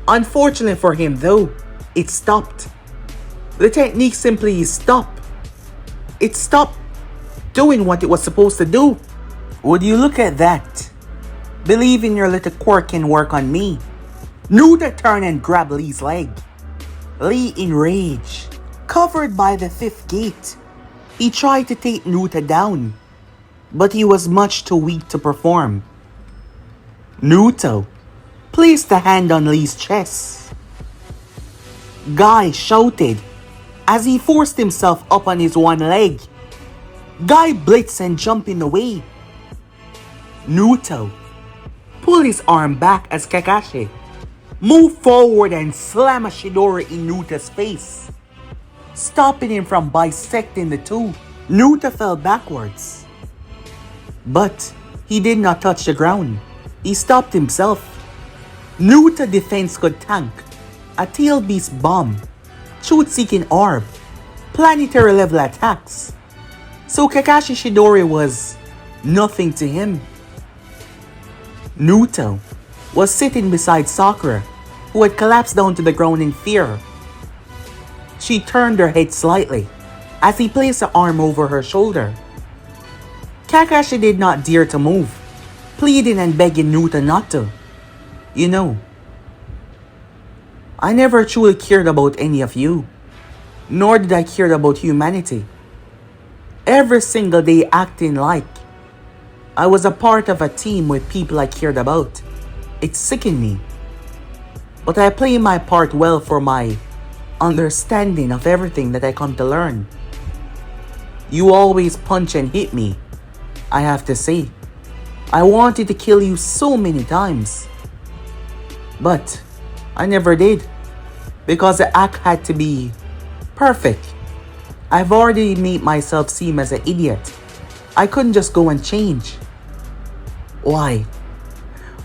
Unfortunately for him though, it stopped. The technique simply stopped. It stopped doing what it was supposed to do. Would you look at that? Believe in your little quirk can work on me. Naruto turned and grabbed Lee's leg. Lee enraged. Covered by the fifth gate, he tried to take Naruto down, but he was much too weak to perform. Naruto placed a hand on Lee's chest. Guy shouted as he forced himself up on his one leg. Guy blitzed and jumped in the way. Naruto pulled his arm back as Kakashi moved forward and slammed a Chidori in Naruto's face, stopping him from bisecting the two. Naruto fell backwards, but he did not touch the ground. He stopped himself. Naruto's defense could tank a tail beast bomb, truth-seeking orb, planetary level attacks, so Kakashi Chidori was nothing to him. Naruto was sitting beside Sakura, who had collapsed down to the ground in fear. She turned her head slightly as he placed an arm over her shoulder. Kakashi did not dare to move, pleading and begging Naruto not to. You know, I never truly cared about any of you, nor did I care about humanity. Every single day acting like I was a part of a team with people I cared about. It sickened me. But I play my part well for my understanding of everything that I come to learn. You always punch and hit me, I have to say. I wanted to kill you so many times, but I never did, because the act had to be perfect. I've already made myself seem as an idiot. I couldn't just go and change. Why?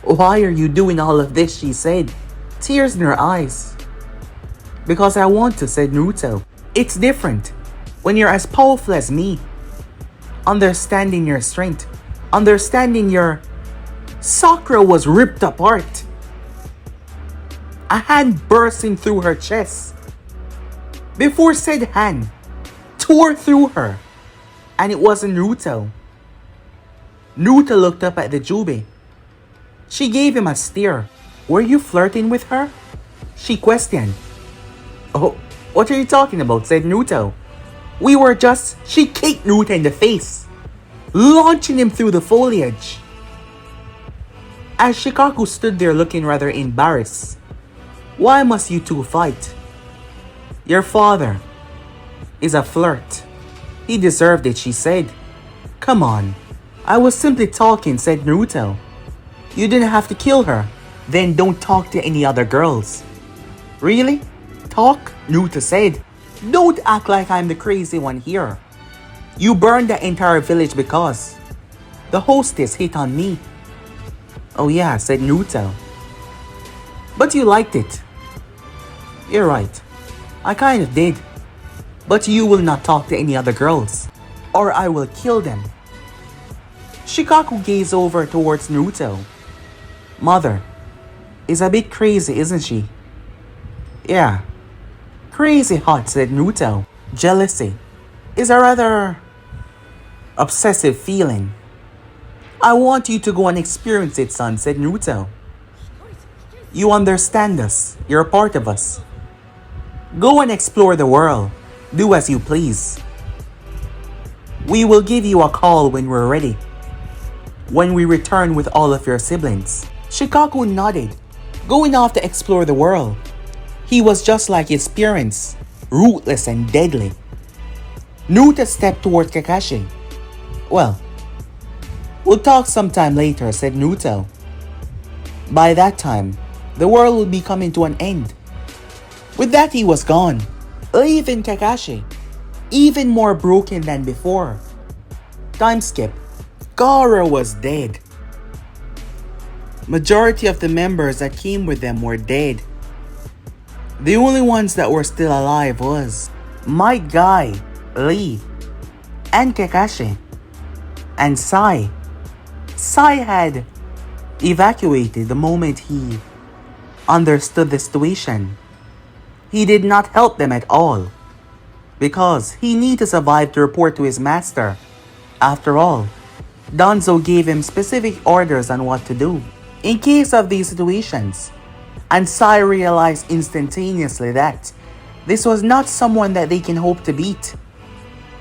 Why are you doing all of this, she said, tears in her eyes. Because I want to, said Naruto. It's different when you're as powerful as me. Understanding your strength, understanding your... Sakura was ripped apart. A hand bursting through her chest. Before said hand tore through her, and it wasn't Naruto. Naruto looked up at the Jubie. She gave him a stare. Were you flirting with her? She questioned. Oh, what are you talking about? Said Naruto. We were just... She kicked Naruto in the face, launching him through the foliage. As Shikaku stood there looking rather embarrassed. Why must you two fight? Your father is a flirt. He deserved it, she said. Come on. I was simply talking, said Naruto. You didn't have to kill her. Then don't talk to any other girls. Really? Talk? Naruto said. Don't act like I'm the crazy one here. You burned the entire village because the hostess hit on me. Oh yeah, said Naruto. But you liked it. You're right. I kind of did. But you will not talk to any other girls, or I will kill them. Shikaku gazed over towards Naruto. Mother is a bit crazy, isn't she? Yeah. Crazy hot, said Naruto. Jealousy is a rather obsessive feeling. I want you to go and experience it, son, said Naruto. You understand us. You're a part of us. Go and explore the world. Do as you please. We will give you a call when we're ready. When we return with all of your siblings. Shikaku nodded, going off to explore the world. He was just like his parents, ruthless and deadly. Naruto stepped towards Kakashi. Well, we'll talk sometime later, said Naruto. By that time, the world will be coming to an end. With that, he was gone, leaving Kakashi even more broken than before. Time skip. Gaara was dead. Majority of the members that came with them were dead. The only ones that were still alive was Might Guy, Lee, and Kakashi, and Sai. Sai had evacuated the moment he understood the situation. He did not help them at all because he needed to survive to report to his master. After all, Danzo gave him specific orders on what to do in case of these situations, and Sai realized instantaneously that this was not someone that they can hope to beat.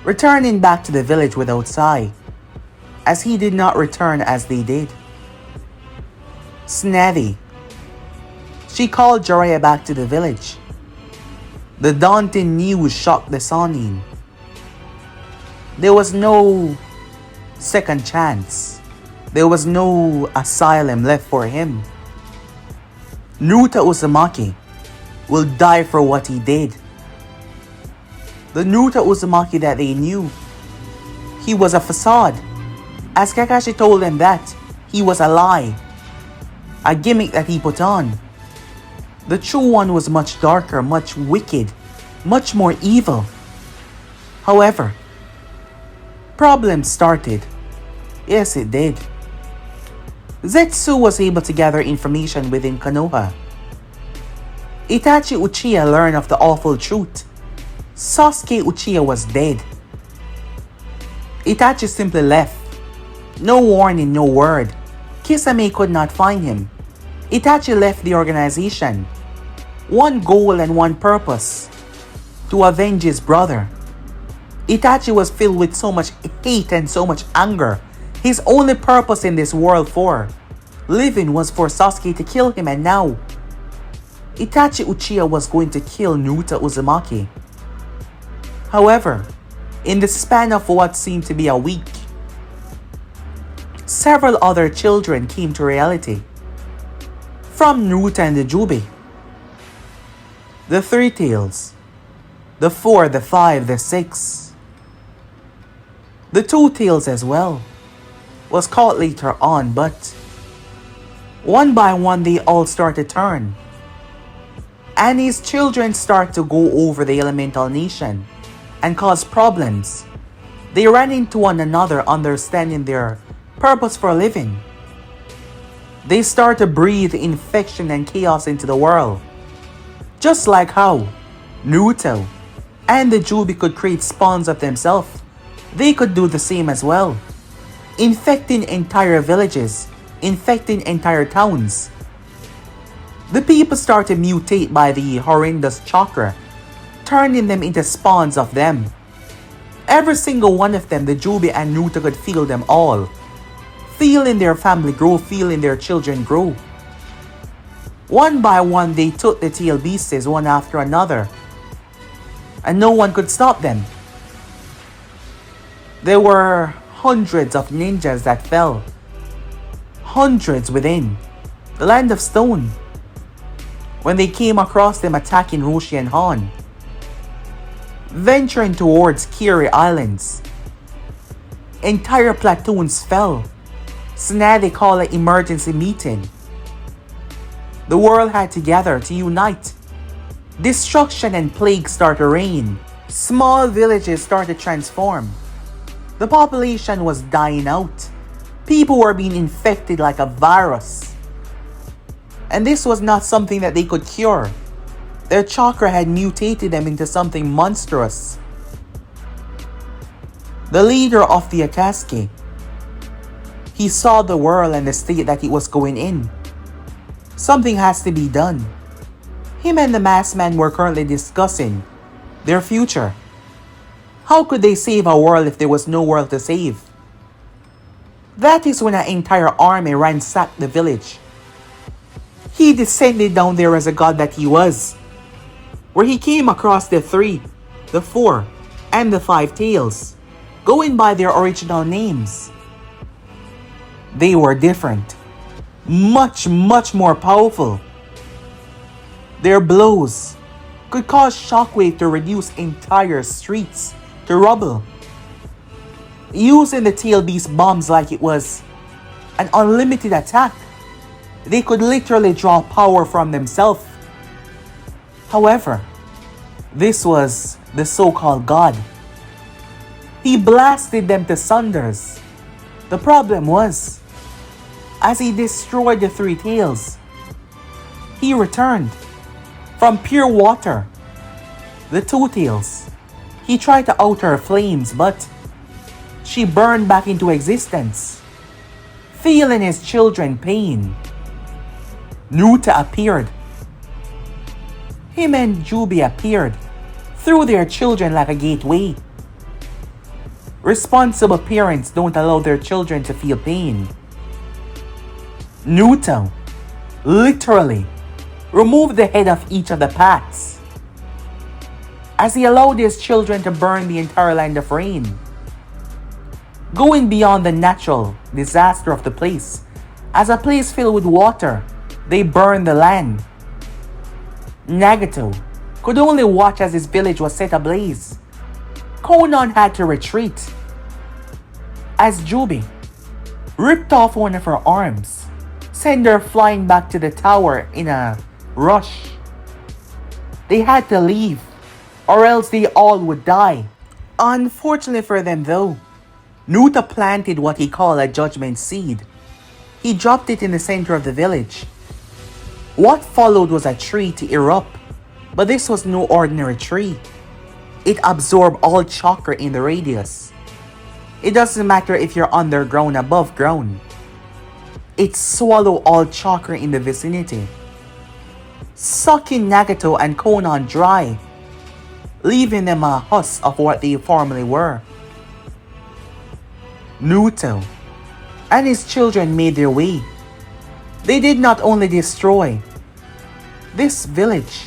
Returning back to the village without Sai, as he did not return as they did. Snavy. She called Jiraiya back to the village. The daunting news shocked the Sannin. There was no second chance. There was no asylum left for him. Naruto Uzumaki will die for what he did. The Naruto Uzumaki that they knew, he was a facade. As Kakashi told them that, he was a lie. A gimmick that he put on. The true one was much darker, much wicked, much more evil. However, problems started. Yes, it did. Zetsu was able to gather information within Konoha. Itachi Uchiha learned of the awful truth. Sasuke Uchiha was dead. Itachi simply left. No warning, no word. Kisame could not find him. Itachi left the organization. One goal and one purpose: to avenge his brother. Itachi was filled with so much hate and so much anger. His only purpose in this world for living was for Sasuke to kill him, and now Itachi Uchiha was going to kill Naruto Uzumaki. However, in the span of what seemed to be a week, several other children came to reality. From Naruto and the Jubie, the 3 tails, the 4, the 5, the 6, the 2 tails as well, was caught later on, but one by one they all start to turn. And his children start to go over the elemental nation and cause problems. They ran into one another, understanding their purpose for living. They start to breathe infection and chaos into the world. Just like how Naruto and the Jubie could create spawns of themselves, they could do the same as well. Infecting entire villages, infecting entire towns. The people start to mutate by the horrendous chakra, turning them into spawns of them. Every single one of them, the Jubie and Naruto could feel them all. Feeling their family grow, feeling their children grow. One by one, they took the tail beasts one after another, and no one could stop them. There were hundreds of ninjas that fell. Hundreds within the land of stone. When they came across them attacking Roshi and Han, venturing towards Kiri Islands, entire platoons fell. So now they call an emergency meeting. The world had to gather to unite. Destruction and plague start to reign. Small villages start to transform. The population was dying out. People were being infected like a virus. And this was not something that they could cure. Their chakra had mutated them into something monstrous. The leader of the Akatsuki, he saw the world and the state that it was going in. Something has to be done. Him and the masked man were currently discussing their future. How could they save a world if there was no world to save? That is when an entire army ransacked the village. He descended down there as a god that he was, where he came across the 3, the 4, and the 5 tails, going by their original names. They were different. Much more powerful. Their blows could cause shockwave to reduce entire streets to rubble. Using the tail beast bombs like it was an unlimited attack. They could literally draw power from themselves. However, this was the so-called God. He blasted them to sunders. The problem was, as he destroyed the three tails, he returned from pure water. The two tails. He tried to out her flames, but she burned back into existence, feeling his children pain. Naruto appeared. Him and Jubie appeared through their children like a gateway. Responsible parents don't allow their children to feel pain. Naruto literally removed the head of each of the paths as he allowed his children to burn the entire land of rain, going beyond the natural disaster of the place. As a place filled with water, they burned the land. Nagato could only watch as his village was set ablaze. Konoha had to retreat as Jubie ripped off one of her arms, sent her flying back to the tower in a rush. They had to leave, or else they all would die. Unfortunately for them though, Naruto planted what he called a judgment seed. He dropped it in the center of the village. What followed was a tree to erupt, but this was no ordinary tree. It absorbed all chakra in the radius. It doesn't matter if you're underground, above ground. It swallowed all chakra in the vicinity, sucking Nagato and Konoha dry, leaving them a husk of what they formerly were. Naruto and his children made their way. They did not only destroy this village,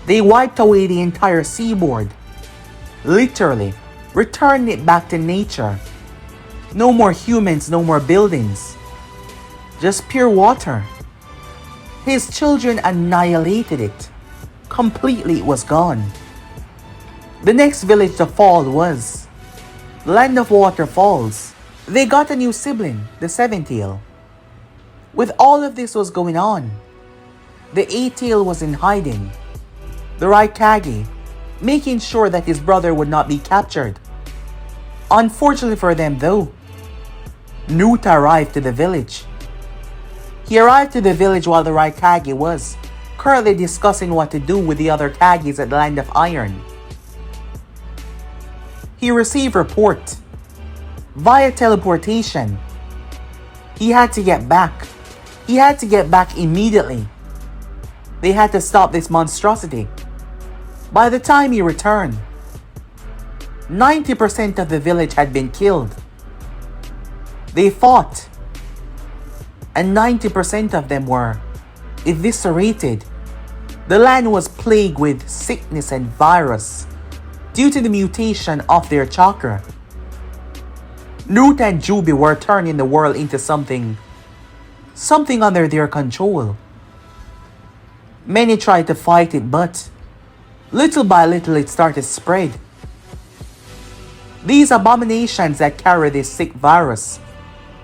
they wiped away the entire seaboard, literally returned it back to nature. No more humans, no more buildings, just pure water. His children annihilated it. Completely, it was gone. The next village to fall was the Land of Waterfalls. They got a new sibling, the seventh tail. With all of this was going on, the eighth tail was in hiding. The Raikage making sure that his brother would not be captured. Unfortunately for them though, Naruto arrived to the village. He arrived to the village while the Raikage was currently discussing what to do with the other Kages at the Land of Iron. He received report via teleportation. He had to get back. He had to get back immediately. They had to stop this monstrosity. By the time he returned, 90% of the village had been killed. They fought, and 90% of them were eviscerated. The land was plagued with sickness and virus due to the mutation of their chakra. Naruto and Jubie were turning the world into something under their control. Many tried to fight it, but little by little it started to spread. These abominations that carry this sick virus,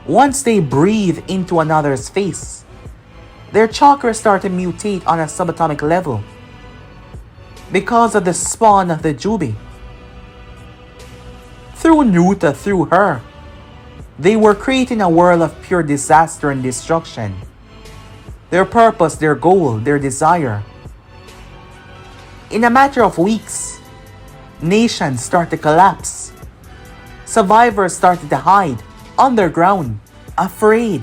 once they breathe into another's face, their chakra start to mutate on a subatomic level. Because of the spawn of the Jubi. Through Naruto, through her, they were creating a world of pure disaster and destruction. Their purpose, their goal, their desire. In a matter of weeks, nations start to collapse. Survivors started to hide underground, afraid,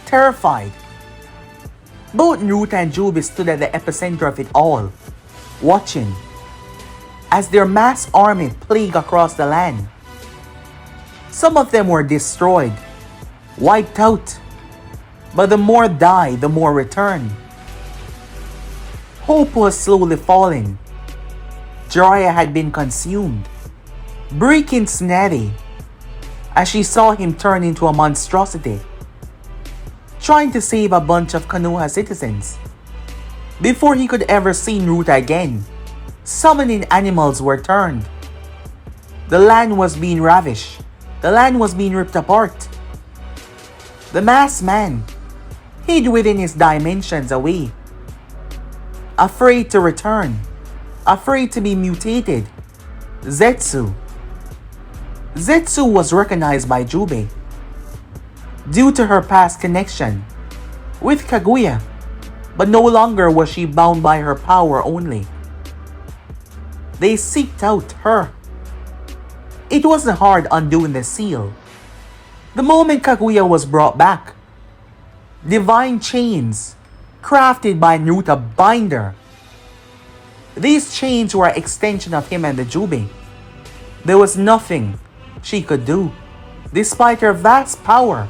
terrified. Both Naruto and Jubie stood at the epicenter of it all, watching as their mass army plagued across the land. Some of them were destroyed, wiped out, but the more died, the more returned. Hope was slowly falling. Jiraiya had been consumed, breaking Snetty as she saw him turn into a monstrosity, trying to save a bunch of Konoha citizens. Before he could ever see Naruto again, summoning animals were turned. The land was being ravished. The land was being ripped apart. The masked man hid within his dimensions away, afraid to return, afraid to be mutated. Zetsu. Zetsu was recognized by Jubie due to her past connection with Kaguya, but no longer was she bound by her power only. They seeked out her. It wasn't hard undoing the seal. The moment Kaguya was brought back, divine chains crafted by Naruto binder. These chains were an extension of him and the Jubi. There was nothing she could do. Despite her vast power,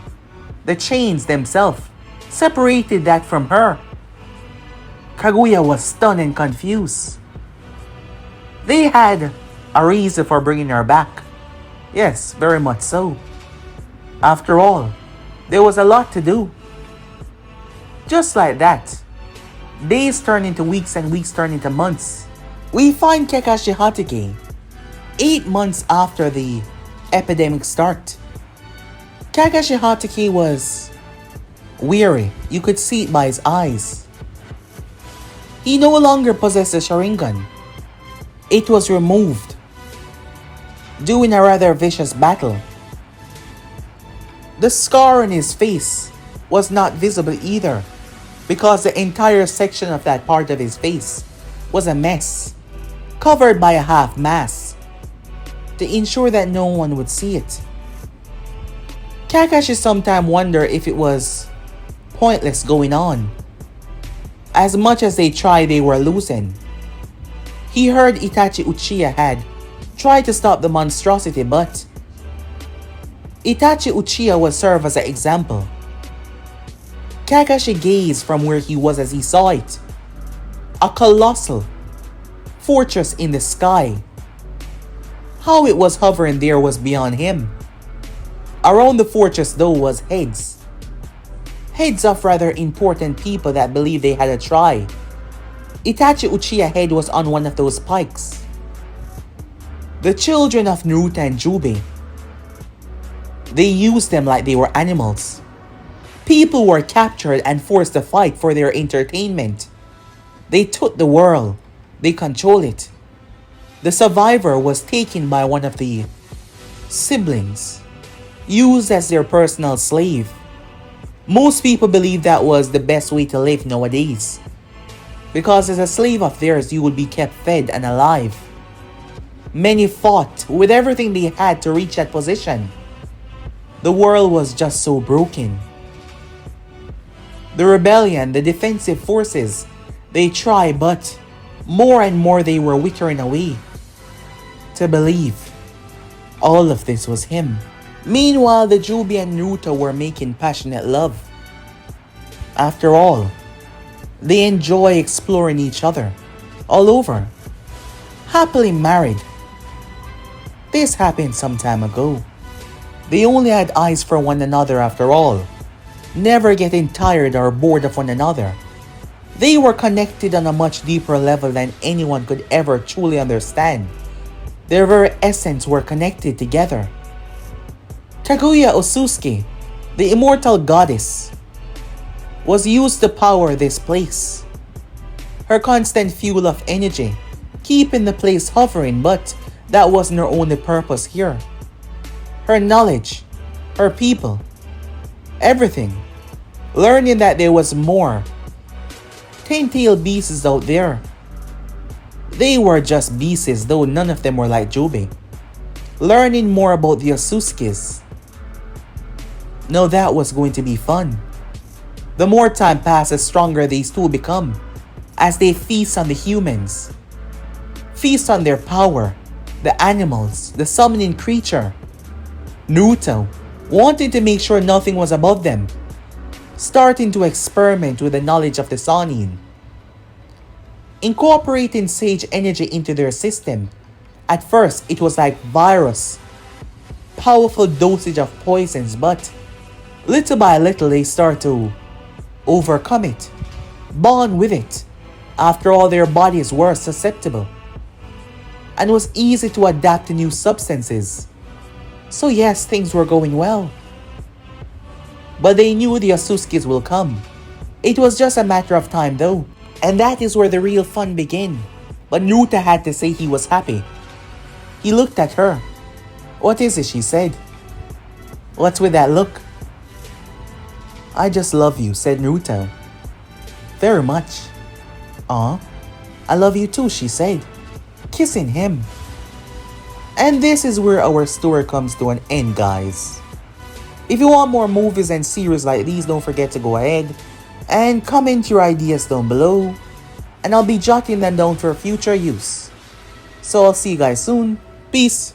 the chains themselves separated that from her. Kaguya was stunned and confused. They had a reason for bringing her back. Yes, very much so. After all, there was a lot to do. Just like that, days turn into weeks and weeks turn into months. We find Kakashi Hatake 8 months after the epidemic start. Kakashi Hatake was weary. You could see it by his eyes. He no longer possessed a Sharingan. It was removed during a rather vicious battle. The scar on his face was not visible either, because the entire section of that part of his face was a mess, covered by a half mask, to ensure that no one would see it. Kakashi sometimes wondered if it was pointless going on. As much as they tried, they were losing. He heard Itachi Uchiha had tried to stop the monstrosity, but Itachi Uchiha would serve as an example. Kakashi gazed from where he was as he saw it. A colossal fortress in the sky. How it was hovering there was beyond him. Around the fortress though was heads. Heads of rather important people that believed they had a try. Itachi Uchiha's head was on one of those pikes. The children of Naruto and Jubie. They used them like they were animals. People were captured and forced to fight for their entertainment. They took the world. They control it. The survivor was taken by one of the siblings, used as their personal slave. Most people believe that was the best way to live nowadays, because as a slave of theirs you would be kept fed and alive. Many fought with everything they had to reach that position. The world was just so broken. The rebellion, the defensive forces, they tried, but more and more they were withering away to believe all of this was him. Meanwhile, the Jubie and Naruto were making passionate love. After all, they enjoy exploring each other all over. Happily married. This happened some time ago. They only had eyes for one another after all, never getting tired or bored of one another. They were connected on a much deeper level than anyone could ever truly understand. Their very essence were connected together. Kaguya Osusuke, the immortal goddess, was used to power this place. Her constant fuel of energy, keeping the place hovering, but that wasn't her only purpose here. Her knowledge, her people, everything. Learning that there was more 10-tailed beasts out there. They were just beasts, though none of them were like Jubie. Learning more about the Osusukes. Now that was going to be fun. The more time passes, the stronger these two become, as they feast on the humans. Feast on their power, the animals, the summoning creature. Naruto, wanting to make sure nothing was above them, starting to experiment with the knowledge of the Sannin. Incorporating sage energy into their system. At first, it was like virus. Powerful dosage of poisons, but little by little they start to overcome it. Bond with it. After all, their bodies were susceptible. And it was easy to adapt to new substances. So yes, things were going well. But they knew the Osusukes will come. It was just a matter of time though. And that is where the real fun began. But Naruto had to say he was happy. He looked at her. "What is it?" she said. "What's with that look?" "I just love you," said Naruto. "Very much." "Aw, I love you too," she said, kissing him. And this is where our story comes to an end, guys. If you want more movies and series like these, don't forget to go ahead and comment your ideas down below, and I'll be jotting them down for future use. So I'll see you guys soon. Peace.